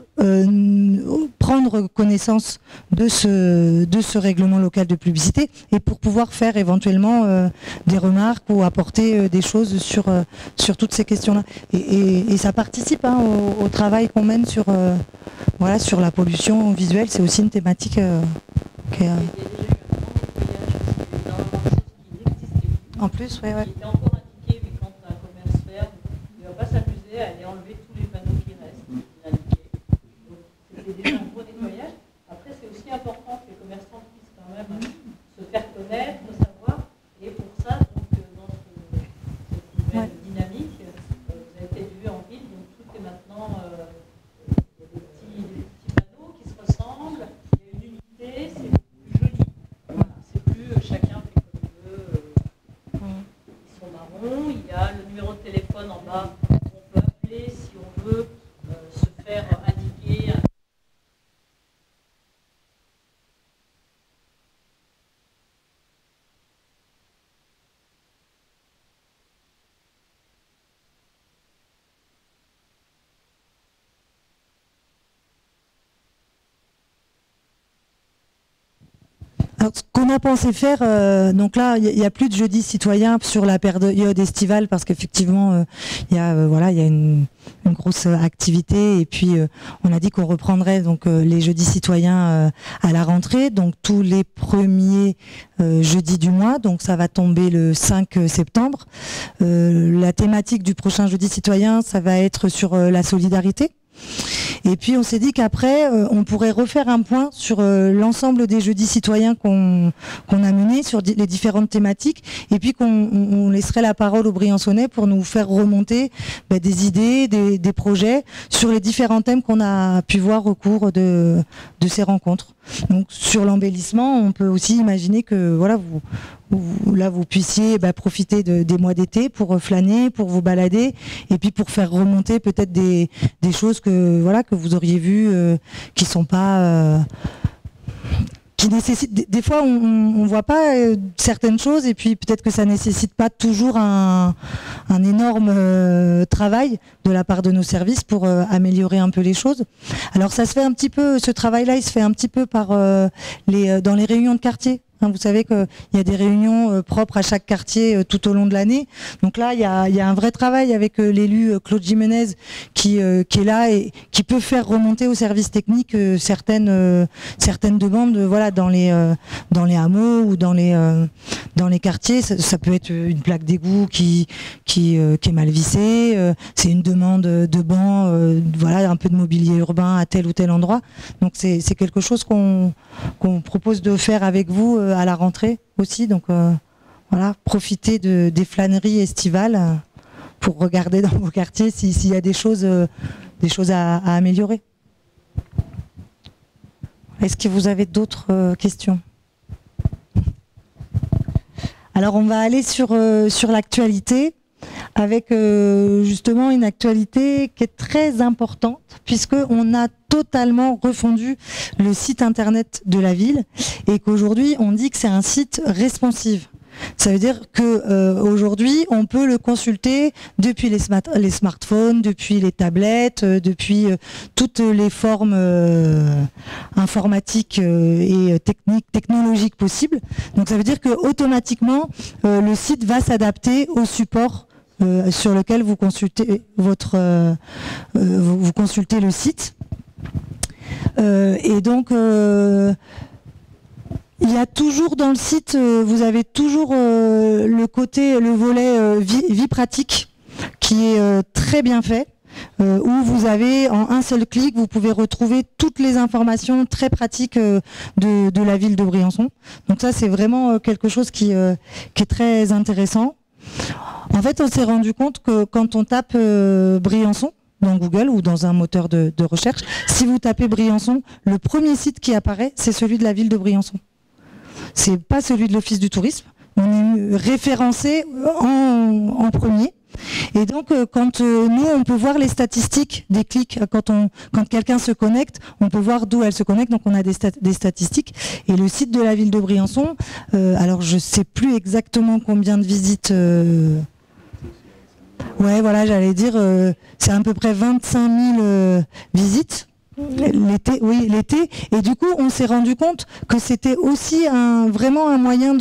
A: prendre connaissance de ce règlement local de publicité et pour pouvoir faire éventuellement des remarques ou apporter des choses sur toutes ces questions-là. Et ça participe au travail qu'on mène sur la pollution visuelle. C'est aussi une thématique qui est... En plus, oui.
E: Il était encore indiqué, mais quand un commerce ferme, il ne va pas s'amuser à aller enlever tous les panneaux qui restent indiqués. Donc c'était déjà un gros nettoyage. Après, c'est aussi important que les commerçants puissent quand même se faire connaître, savoir. Et pour ça, donc, dans cette nouvelle dynamique, vous avez peut-être vu en ville, donc tout est maintenant des petits panneaux qui se ressemblent. Il y a une unité, c'est plus joli. Voilà, c'est plus chacun fait comme il veut. Ils sont marrons. Il y a le numéro de téléphone en bas où on peut appeler si on veut se faire indiquer.
A: Alors, ce qu'on a pensé faire, donc là, il n'y a plus de jeudi citoyen sur la période estivale parce qu'effectivement, il y a une grosse activité et puis on a dit qu'on reprendrait donc les jeudis citoyens à la rentrée, donc tous les premiers jeudis du mois, donc ça va tomber le 5 septembre. La thématique du prochain jeudi citoyen, ça va être sur la solidarité. Et puis on s'est dit qu'après on pourrait refaire un point sur l'ensemble des jeudis citoyens qu'on a menés sur les différentes thématiques et puis qu'on laisserait la parole aux Briançonnais pour nous faire remonter des idées, des projets sur les différents thèmes qu'on a pu voir au cours de ces rencontres. Donc sur l'embellissement, on peut aussi imaginer que voilà, vous puissiez profiter des mois d'été pour flâner, pour vous balader et puis pour faire remonter peut-être des choses que vous auriez vues qui sont pas qui nécessitent, des fois on voit pas certaines choses et puis peut-être que ça nécessite pas toujours un énorme travail de la part de nos services pour améliorer un peu les choses. Alors ça se fait un petit peu, ce travail-là il se fait un petit peu par dans les réunions de quartier hein. Vous savez qu'il y a des réunions propres à chaque quartier tout au long de l'année. Donc là, il y a un vrai travail avec l'élu Claude Jiménez qui est là et qui peut faire remonter au service technique certaines demandes, voilà, dans les hameaux ou dans les quartiers. Ça peut être une plaque d'égout qui est mal vissée, c'est une demande de banc, voilà, un peu de mobilier urbain à tel ou tel endroit. Donc c'est quelque chose qu'on propose de faire avec vous à la rentrée aussi. Donc voilà, profitez des flâneries estivales pour regarder dans vos quartiers s'il y a des choses à améliorer. Est-ce que vous avez d'autres questions ? Alors on va aller sur l'actualité, avec justement une actualité qui est très importante, puisqu'on a totalement refondu le site internet de la ville et qu'aujourd'hui on dit que c'est un site responsive. Ça veut dire que aujourd'hui on peut le consulter depuis les smartphones, depuis les tablettes, depuis toutes les formes informatiques et technologiques possibles. Donc ça veut dire que automatiquement le site va s'adapter au support sur lequel vous consultez vous consultez le site. Et donc il y a toujours dans le site, vous avez toujours le volet vie pratique qui est très bien fait, où vous avez en un seul clic, vous pouvez retrouver toutes les informations très pratiques de la ville de Briançon. Donc ça c'est vraiment quelque chose qui est très intéressant. En fait, on s'est rendu compte que quand on tape Briançon dans Google ou dans un moteur de recherche, si vous tapez Briançon, le premier site qui apparaît, c'est celui de la ville de Briançon. C'est pas celui de l'Office du tourisme. On est référencé en premier. Et donc, quand nous, on peut voir les statistiques des clics, quand quelqu'un se connecte, on peut voir d'où elle se connecte, donc on a des statistiques. Et le site de la ville de Briançon, alors je sais plus exactement combien de visites... ouais, voilà, j'allais dire, c'est à peu près 25 000 visites. L'été. Et du coup, on s'est rendu compte que c'était aussi vraiment un moyen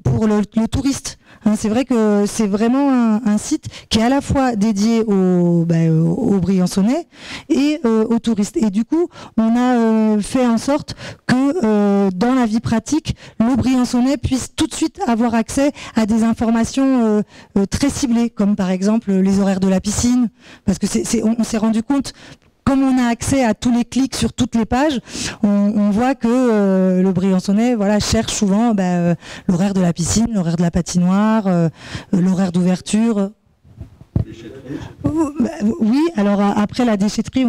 A: pour le touriste. Hein, c'est vrai que c'est vraiment un site qui est à la fois dédié aux Briançonnais et aux touristes. Et du coup, on a fait en sorte que dans la vie pratique, le Briançonnais puisse tout de suite avoir accès à des informations très ciblées, comme par exemple les horaires de la piscine, parce que on s'est rendu compte. Comme on a accès à tous les clics sur toutes les pages, on voit que le Briançonnais cherche souvent l'horaire de la piscine, l'horaire de la patinoire, l'horaire d'ouverture. Oui, alors après la déchetterie,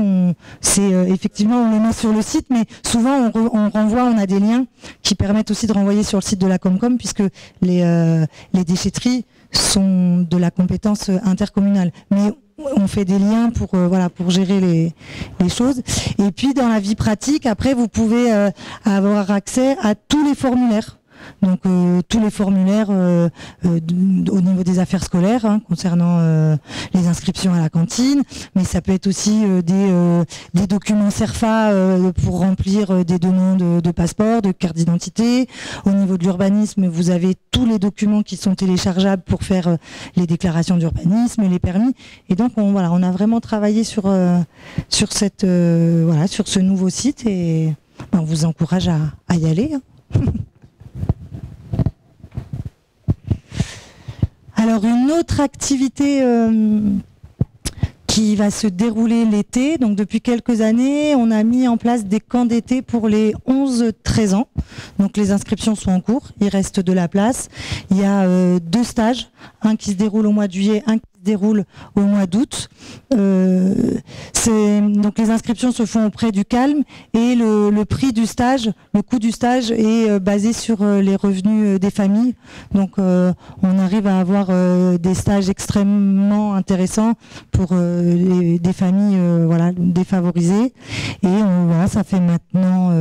A: effectivement on le met sur le site, mais souvent on a des liens qui permettent aussi de renvoyer sur le site de la Comcom, puisque les déchetteries sont de la compétence intercommunale. Mais on fait des liens pour gérer les choses. Et puis dans la vie pratique, après vous pouvez avoir accès à tous les formulaires. Donc tous les formulaires au niveau des affaires scolaires, hein, concernant les inscriptions à la cantine, mais ça peut être aussi des documents CERFA pour remplir des demandes de passeport, de carte d'identité. Au niveau de l'urbanisme, vous avez tous les documents qui sont téléchargeables pour faire les déclarations d'urbanisme, les permis. Et donc on a vraiment travaillé sur ce nouveau site et on vous encourage à y aller. Hein. Alors une autre activité qui va se dérouler l'été, donc depuis quelques années, on a mis en place des camps d'été pour les 11-13 ans. Donc les inscriptions sont en cours, il reste de la place. Il y a 2 stages, un qui se déroule au mois de juillet, un qui se déroule au mois d'août. Donc les inscriptions se font auprès du Calme et le prix du stage, le coût du stage est basé sur les revenus des familles. Donc on arrive à avoir des stages extrêmement intéressants pour des familles défavorisées. Et ça fait maintenant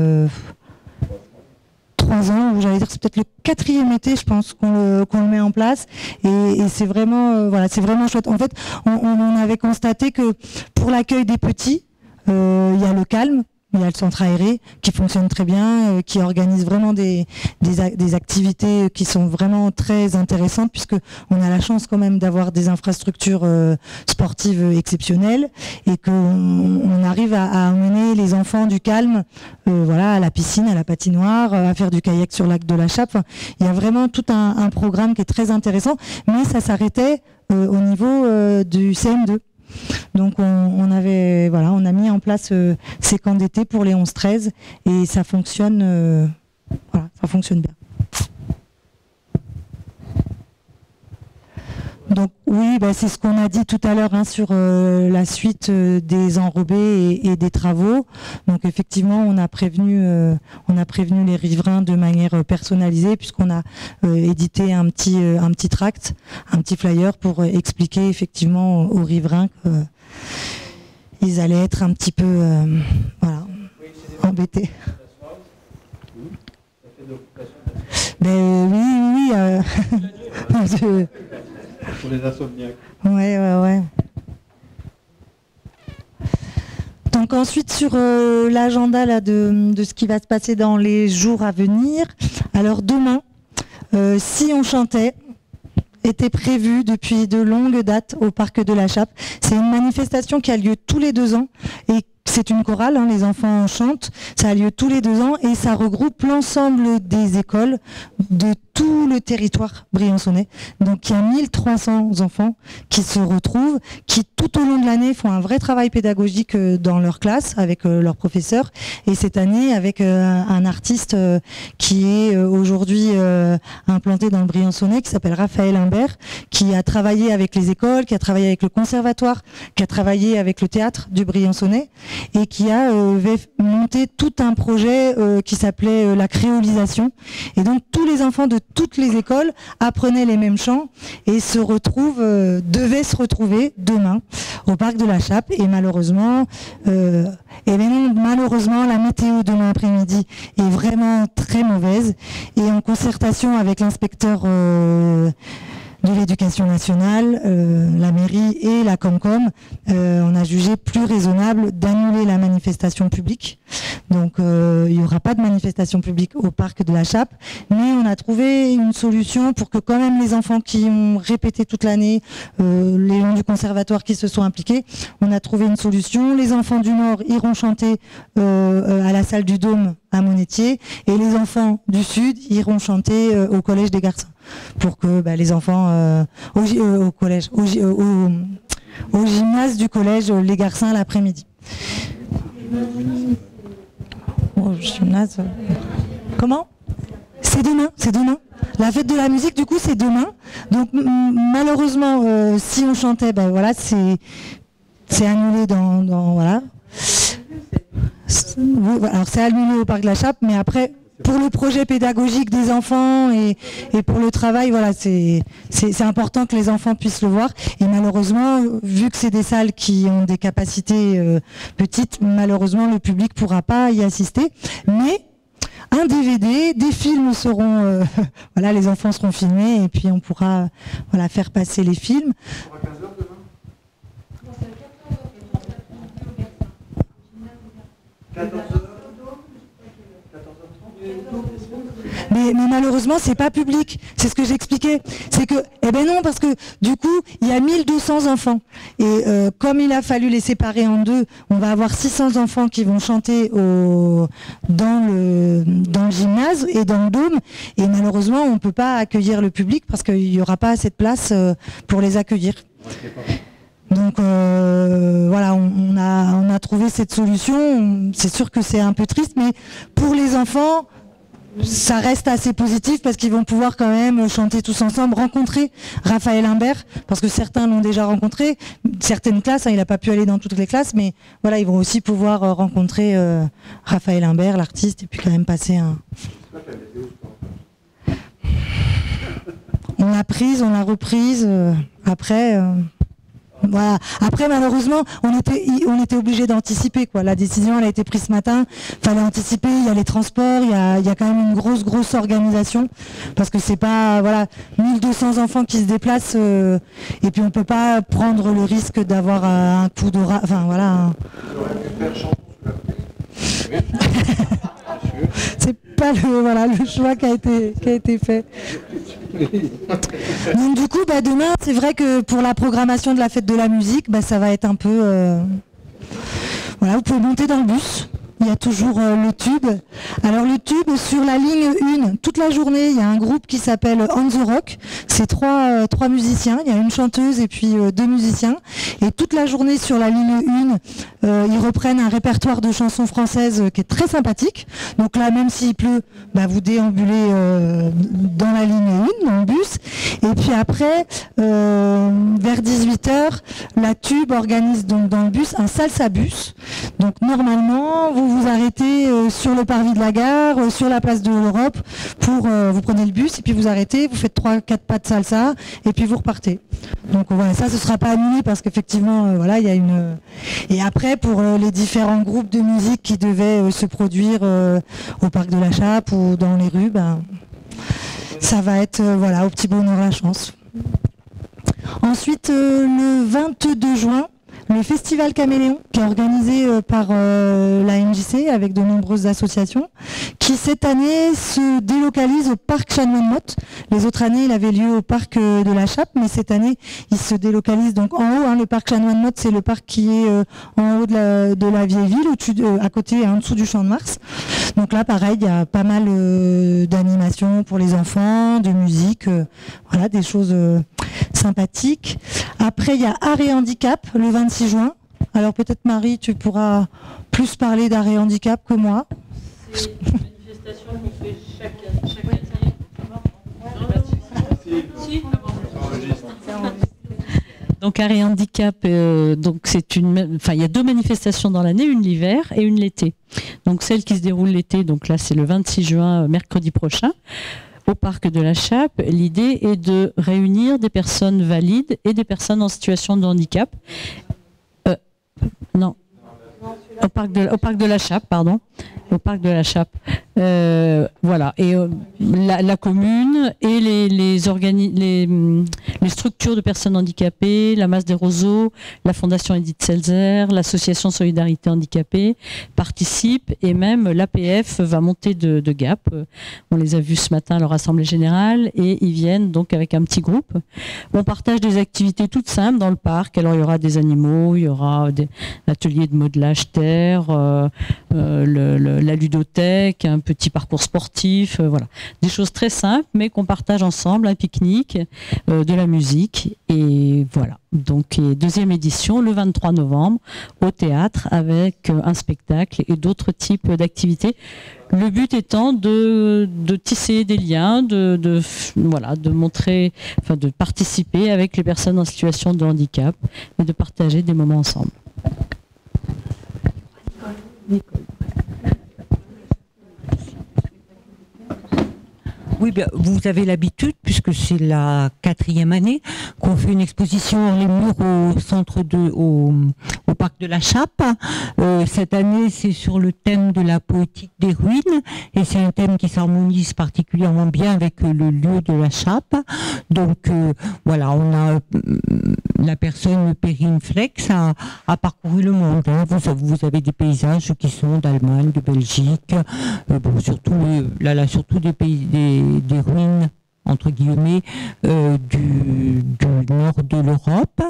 A: 3 ans, ou j'allais dire c'est peut-être le 4e été, je pense, qu'on le met en place, et c'est vraiment chouette. En fait, on avait constaté que pour l'accueil des petits, il y a le Calme il y a le centre aéré qui fonctionne très bien, qui organise vraiment des activités qui sont vraiment très intéressantes, puisque on a la chance quand même d'avoir des infrastructures sportives exceptionnelles et qu'on arrive à emmener les enfants du Calme voilà, à la piscine, à la patinoire, à faire du kayak sur le lac de la Chappe. Enfin, il y a vraiment tout un programme qui est très intéressant, mais ça s'arrêtait au niveau du CM2. Donc on a mis en place ces camps d'été pour les 11-13 et ça fonctionne, ça fonctionne bien. Donc oui, c'est ce qu'on a dit tout à l'heure sur la suite des enrobés et des travaux. Donc effectivement, on a prévenu les riverains de manière personnalisée, puisqu'on a édité un petit tract, un petit flyer pour expliquer effectivement aux riverains qu'ils allaient être un petit peu embêtés. Oui.
G: Pour les insomniaques.
A: Ouais. Donc ensuite sur l'agenda là de ce qui va se passer dans les jours à venir. Alors demain, Si on chantait était prévu depuis de longues dates au Parc de la Chappe. C'est une manifestation qui a lieu tous les 2 ans et c'est une chorale, hein, les enfants chantent, ça a lieu tous les 2 ans et ça regroupe l'ensemble des écoles de tout le territoire briançonnais. Donc il y a 1300 enfants qui se retrouvent, qui tout au long de l'année font un vrai travail pédagogique dans leur classe avec leurs professeurs. Et cette année avec un artiste qui est aujourd'hui implanté dans le Briançonnais, qui s'appelle Raphaël Imbert, qui a travaillé avec les écoles, qui a travaillé avec le conservatoire, qui a travaillé avec le théâtre du Briançonnais et qui a monté tout un projet qui s'appelait la créolisation. Et donc tous les enfants de toutes les écoles apprenaient les mêmes chants et devaient se retrouver demain au Parc de la Chappe. Et malheureusement, la météo demain après-midi est vraiment très mauvaise. Et en concertation avec l'inspecteur de l'éducation nationale, la mairie et la Comcom, on a jugé plus raisonnable d'annuler la manifestation publique. Donc il n'y aura pas de manifestation publique au Parc de la Chappe, mais on a trouvé une solution pour que quand même les enfants qui ont répété toute l'année, les gens du conservatoire qui se sont impliqués, on a trouvé une solution. Les enfants du Nord iront chanter à la salle du Dôme à Monetier et les enfants du Sud iront chanter au Collège des Garçons, pour que les enfants au gymnase du collège Les Garçons l'après-midi. Au gymnase. Comment ? C'est demain. La fête de la musique, du coup, c'est demain. Donc malheureusement, si on chantait, c'est annulé dans voilà. Alors c'est annulé au Parc de la Chappe, mais après, pour le projet pédagogique des enfants et pour le travail, voilà, c'est important que les enfants puissent le voir. Et malheureusement, vu que c'est des salles qui ont des capacités petites, malheureusement le public pourra pas y assister. Mais un DVD, des films seront, voilà, les enfants seront filmés et puis on pourra, voilà, faire passer les films. Mais malheureusement, c'est pas public. C'est ce que j'expliquais. C'est que, non, parce que du coup, il y a 1200 enfants. Et comme il a fallu les séparer en 2, on va avoir 600 enfants qui vont chanter dans le gymnase et dans le Dôme. Et malheureusement, on ne peut pas accueillir le public parce qu'il n'y aura pas assez de place pour les accueillir. Donc voilà, on a trouvé cette solution. C'est sûr que c'est un peu triste, mais pour les enfants, ça reste assez positif parce qu'ils vont pouvoir quand même chanter tous ensemble, rencontrer Raphaël Imbert, parce que certains l'ont déjà rencontré, certaines classes, hein, il n'a pas pu aller dans toutes les classes, mais voilà, ils vont aussi pouvoir rencontrer Raphaël Imbert, l'artiste, et puis quand même passer un... On l'a prise, on l'a reprise, après... Voilà. Après, malheureusement, on était obligé d'anticiper, quoi. La décision, elle a été prise ce matin. Fallait anticiper. Il y a les transports, il y a quand même une grosse organisation, parce que c'est pas, voilà, 1200 enfants qui se déplacent, et puis on peut pas prendre le risque d'avoir un coup de enfin voilà. pas le choix qui a été fait. Donc du coup, demain, c'est vrai que pour la programmation de la fête de la musique, ça va être un peu... Voilà, vous pouvez monter dans le bus. Il y a toujours le tube. Alors le tube, sur la ligne 1, toute la journée, il y a un groupe qui s'appelle On The Rock. C'est trois musiciens. Il y a une chanteuse et puis 2 musiciens. Et toute la journée, sur la ligne 1, ils reprennent un répertoire de chansons françaises qui est très sympathique. Donc là, même s'il pleut, vous déambulez dans la ligne 1, dans le bus. Et puis après, vers 18h, la tube organise donc dans le bus un salsa bus. Donc normalement, vous arrêtez sur le parvis de la gare, sur la place de l'Europe, vous prenez le bus et puis vous arrêtez, vous faites 3-4 pas de salsa et puis vous repartez. Donc voilà, ça ce sera pas annulé parce qu'effectivement il y a une... Et après pour les différents groupes de musique qui devaient se produire au parc de la Chappe ou dans les rues, ça va être au petit bonheur la chance. Ensuite le 22 juin, le Festival Caméléon, qui est organisé par la NJC avec de nombreuses associations, qui cette année se délocalise au parc Chanoine-Motte. Les autres années, il avait lieu au parc de la Chappe, mais cette année, il se délocalise donc en haut. Le parc Chanoine-Motte, c'est le parc qui est en haut de la vieille ville, à côté et en dessous du Champ de Mars. Donc là, pareil, il y a pas mal d'animations pour les enfants, de musique, des choses sympathiques. Après, il y a Art et Handicap, le 26 juin. Alors peut-être Marie, tu pourras plus parler d'Art et Handicap que moi.
E: C'est une manifestation qu'on fait chaque année.
H: Donc Art et Handicap, donc il y a 2 manifestations dans l'année, une l'hiver et une l'été. Donc celle qui se déroule l'été, donc là c'est le 26 juin, mercredi prochain, au parc de la Chappe. L'idée est de réunir des personnes valides et des personnes en situation de handicap. Non. Au parc de la Chappe, pardon. Au parc de la Chappe. Voilà. Et la commune et les structures de personnes handicapées, la Masse des Roseaux, la Fondation Edith Selzer, l'association Solidarité Handicapée participent, et même l'APF va monter de Gap. On les a vus ce matin à leur assemblée générale et ils viennent donc avec un petit groupe. On partage des activités toutes simples dans le parc. Alors il y aura des animaux, il y aura des ateliers de modelage terre, la ludothèque, un petit parcours sportif, voilà. Des choses très simples mais qu'on partage ensemble, un pique-nique, de la musique, et voilà. Donc deuxième édition le 23 novembre au théâtre avec un spectacle et d'autres types d'activités. Le but étant de tisser des liens, de montrer, de participer avec les personnes en situation de handicap et de partager des moments ensemble. Nicole.
I: Oui, bien, vous avez l'habitude, puisque c'est la 4e année, qu'on fait une exposition hors les murs au parc de la Chappe. Cette année, c'est sur le thème de la poétique des ruines, et c'est un thème qui s'harmonise particulièrement bien avec le lieu de la Chappe. Donc, voilà, on a la personne Perrine Flex a parcouru le monde. Hein. Vous avez des paysages qui sont d'Allemagne, de Belgique, surtout des pays des ruines entre guillemets du nord de l'Europe.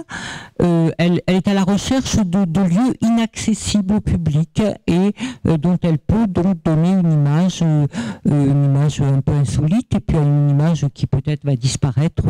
I: Elle est à la recherche de lieux inaccessibles au public et dont elle peut donc donner une image un peu insolite, et puis une image qui peut-être va disparaître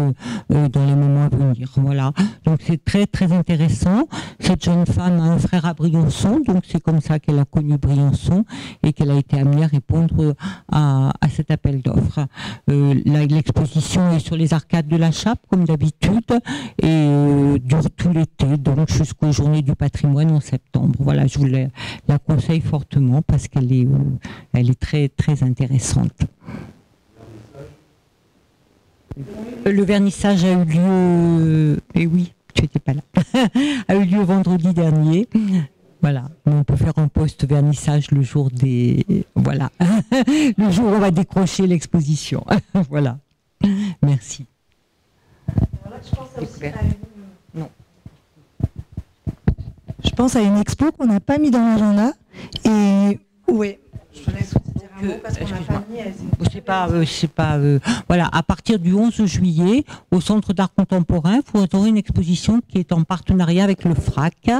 I: dans les moments à venir. Voilà. Donc c'est très très intéressant. Cette jeune femme a un frère à Briançon, donc c'est comme ça qu'elle a connu Briançon et qu'elle a été amenée à répondre à cet appel d'offres. L'exposition est sur les arcades de la Chappe, comme d'habitude, et dure tout l'été, donc jusqu'aux Journées du patrimoine en septembre. Voilà, je vous la conseille fortement parce qu'elle est très, très intéressante. Le vernissage a eu lieu... Eh oui, tu n'étais pas là. A eu lieu vendredi dernier. Voilà, on peut faire un post-vernissage le jour des... Voilà, le jour où on va décrocher l'exposition. Voilà, merci.
A: Alors là, je pense aussi à une... Non. Je pense à une expo qu'on n'a pas mis dans l'agenda. Et oui, je te laisse vous dire
I: voilà, à partir du 11 juillet, au Centre d'art contemporain, vous aurez une exposition qui est en partenariat avec le FRAC.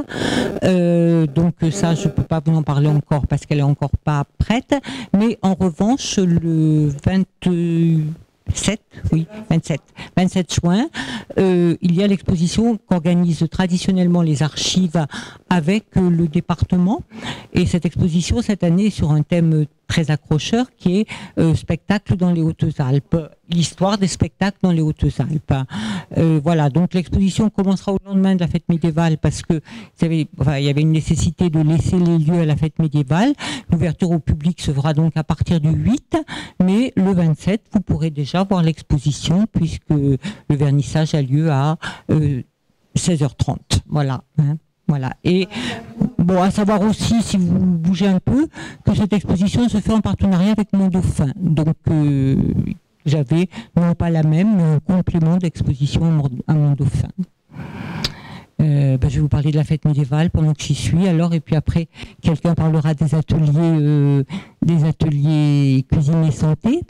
I: Donc ça, je ne peux pas vous en parler encore parce qu'elle est encore pas prête. Mais en revanche, le 27 juin, il y a l'exposition qu'organisent traditionnellement les archives avec le département. Et cette exposition, cette année, est sur un thème très accrocheur qui est spectacle dans les Hautes-Alpes, l'histoire des spectacles dans les Hautes-Alpes. Voilà, donc l'exposition commencera au lendemain de la fête médiévale parce que il y avait une nécessité de laisser les lieux à la fête médiévale. L'ouverture au public se fera donc à partir du 8, mais le 27, vous pourrez déjà voir l'exposition puisque le vernissage a lieu à 16h30. Voilà. Hein. Voilà. Et bon, à savoir aussi, si vous bougez un peu, que cette exposition se fait en partenariat avec Mon Dauphin. Donc, j'avais non pas la même, mais un complément d'exposition à Mon Dauphin. Je vais vous parler de la fête médiévale pendant que j'y suis. Alors, et puis après, quelqu'un parlera des ateliers cuisine et santé.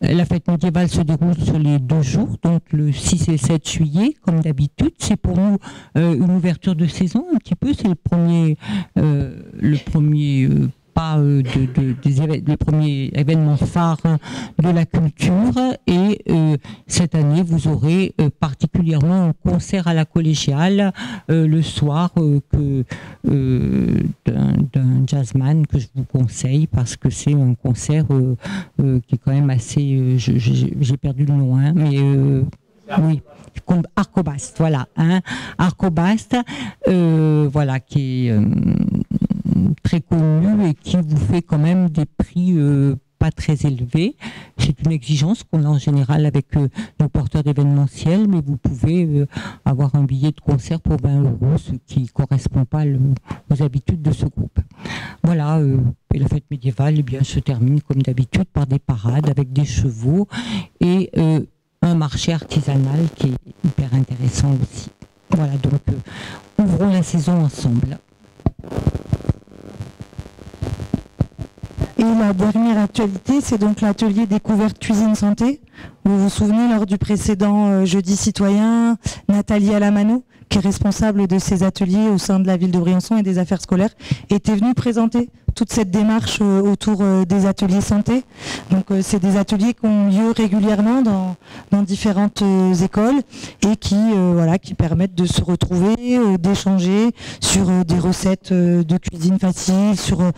I: La fête médiévale se déroule sur les 2 jours, donc le 6 et le 7 juillet, comme d'habitude. C'est pour nous une ouverture de saison, un petit peu. C'est le premier les premiers événements phares de la culture et cette année vous aurez particulièrement un concert à la collégiale le soir d'un jazzman que je vous conseille parce que c'est un concert qui est quand même assez j'ai perdu le nom mais oui, Arcobast, voilà, hein, Arcobast, voilà, qui est très connu et qui vous fait quand même des prix pas très élevés. C'est une exigence qu'on a en général avec nos porteurs d'événementiel, mais vous pouvez avoir un billet de concert pour 20 €, ce qui ne correspond pas aux habitudes de ce groupe. Voilà, et la fête médiévale se termine comme d'habitude par des parades avec des chevaux et un marché artisanal qui est hyper intéressant aussi. Voilà, donc ouvrons la saison ensemble.
A: Et la dernière actualité, c'est donc l'atelier découverte cuisine santé. Vous vous souvenez, lors du précédent jeudi citoyen, Nathalie Alamano, qui est responsable de ces ateliers au sein de la ville de Briançon et des affaires scolaires, était venue présenter toute cette démarche autour des ateliers santé. Donc c'est des ateliers qui ont lieu régulièrement dans différentes écoles et qui permettent de se retrouver, d'échanger sur des recettes de cuisine facile, sur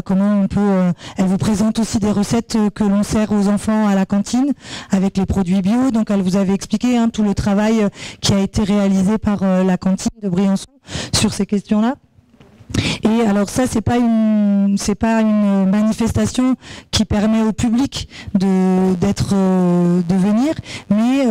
A: comment on peut... elle vous présente aussi des recettes que l'on sert aux enfants à la cantine avec les produits bio. Donc elle vous avait expliqué tout le travail qui a été réalisé par la cantine de Briançon sur ces questions-là. Et alors ça, c'est pas une manifestation qui permet au public de venir, mais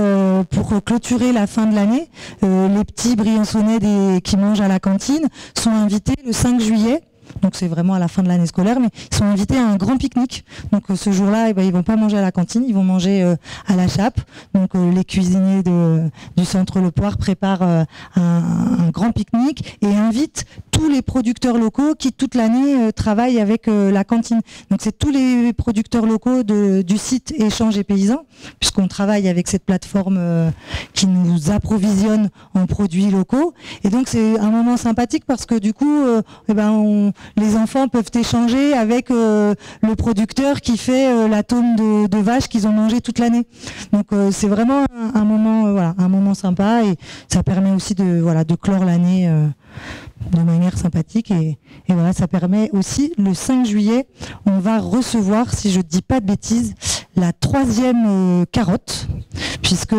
A: pour clôturer la fin de l'année, les petits Briançonnais qui mangent à la cantine sont invités le 5 juillet. Donc c'est vraiment à la fin de l'année scolaire, mais ils sont invités à un grand pique-nique. Donc ce jour-là, ils vont pas manger à la cantine, ils vont manger à la chape. Donc les cuisiniers du centre Le Poire préparent un grand pique-nique et invitent tous les producteurs locaux qui toute l'année travaillent avec la cantine. Donc c'est tous les producteurs locaux du site Échange et Paysans, puisqu'on travaille avec cette plateforme qui nous approvisionne en produits locaux. Et donc c'est un moment sympathique parce que du coup, les enfants peuvent échanger avec le producteur qui fait la tome de vaches qu'ils ont mangé toute l'année. Donc c'est vraiment un moment sympa et ça permet aussi de clore l'année de manière sympathique et voilà, ça permet aussi le 5 juillet, on va recevoir, si je ne dis pas de bêtises, la 3e carotte, puisque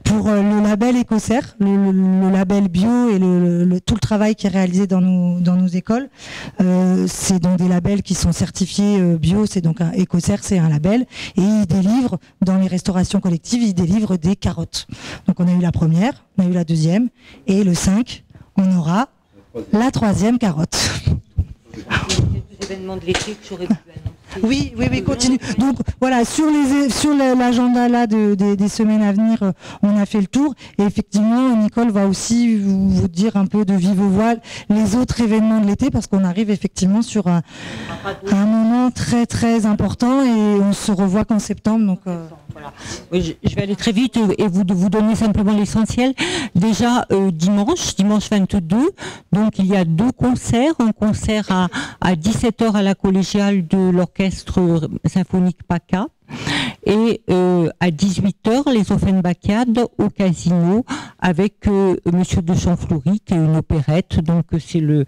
A: pour le label Écossaire, le label bio et tout le travail qui est réalisé dans nos écoles, c'est donc des labels qui sont certifiés bio, c'est donc un Écossaire, c'est un label, et ils délivrent dans les restaurations collectives, ils délivrent des carottes. Donc on a eu la première, on a eu la 2e, et le 5, on aura la 3e carotte.
I: Quelques événements de l'été que j'aurais pu annoncer.
A: Oui, continue. Donc voilà, sur l'agenda là des semaines à venir, on a fait le tour. Et effectivement, Nicole va aussi vous dire un peu de vive voix les autres événements de l'été, parce qu'on arrive effectivement sur un moment très très important et on se revoit qu'en septembre. Donc
I: voilà. Oui, je vais aller très vite et vous donner simplement l'essentiel. Déjà dimanche 22, donc il y a 2 concerts. Un concert à 17h à la collégiale de l'orchestre symphonique PACA. Et à 18h, les Offenbachades au Casino avec Monsieur de Champfleury, qui est une opérette. Donc c'est le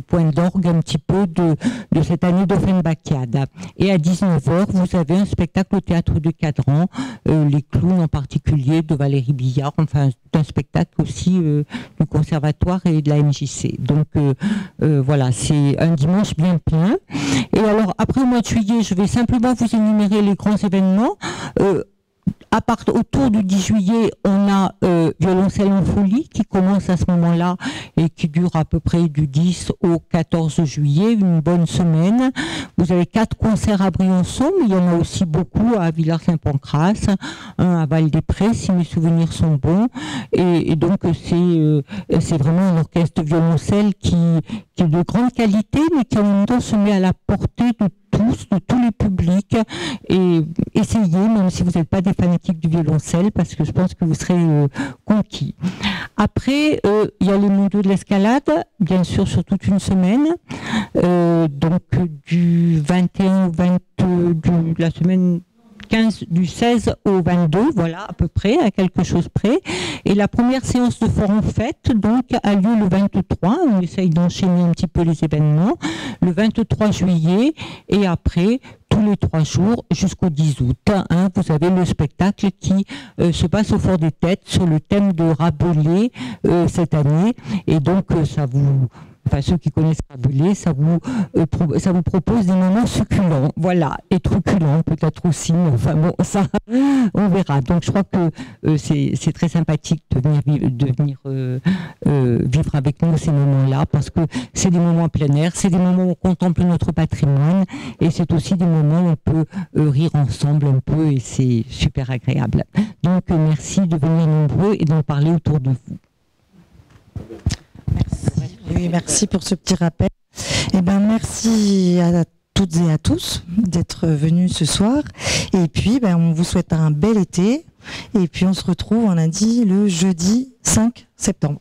I: point d'orgue un petit peu de cette année d'Offenbachade. Et à 19h, vous avez un spectacle au Théâtre de Cadran, les clowns en particulier, de Valérie Billard. Enfin, un spectacle aussi du Conservatoire et de la MJC. Donc voilà, c'est un dimanche bien plein. Et alors, après au mois de juillet, je vais simplement vous énumérer les grands événements. Autour du 10 juillet, on a Violoncelle en folie qui commence à ce moment-là et qui dure à peu près du 10 au 14 juillet, une bonne semaine. Vous avez 4 concerts à Briançon, mais il y en a aussi beaucoup à Villars-Saint-Pancras, un à Val-des-Prés, si mes souvenirs sont bons. Et donc c'est vraiment un orchestre de violoncelle qui est de grande qualité, mais qui en même temps se met à la portée de tous les publics, et essayez, même si vous n'êtes pas des fanatiques du violoncelle, parce que je pense que vous serez conquis. Après, il y a les mondiaux de l'escalade, bien sûr, sur toute une semaine, donc du 21 au 22, la semaine 15, du 16 au 22, voilà, à peu près, à quelque chose près. Et la première séance de forum fête, donc, a lieu le 23. On essaye d'enchaîner un petit peu les événements. Le 23 juillet, et après, tous les 3 jours jusqu'au 10 août. Vous avez le spectacle qui se passe au Fort des Têtes sur le thème de Rabelais cette année. Et donc, ceux qui connaissent Rabelais, ça vous propose des moments succulents, voilà, et truculents peut-être aussi, enfin bon, ça, on verra. Donc je crois que c'est très sympathique de venir vivre avec nous ces moments-là, parce que c'est des moments en plein air, c'est des moments où on contemple notre patrimoine, et c'est aussi des moments où on peut rire ensemble un peu, et c'est super agréable. Donc merci de venir nombreux et d'en parler autour de vous.
A: Merci. Oui, merci pour ce petit rappel. Eh ben, merci à toutes et à tous d'être venus ce soir. Et puis, on vous souhaite un bel été. Et puis, on se retrouve, on a dit, le jeudi 5 septembre.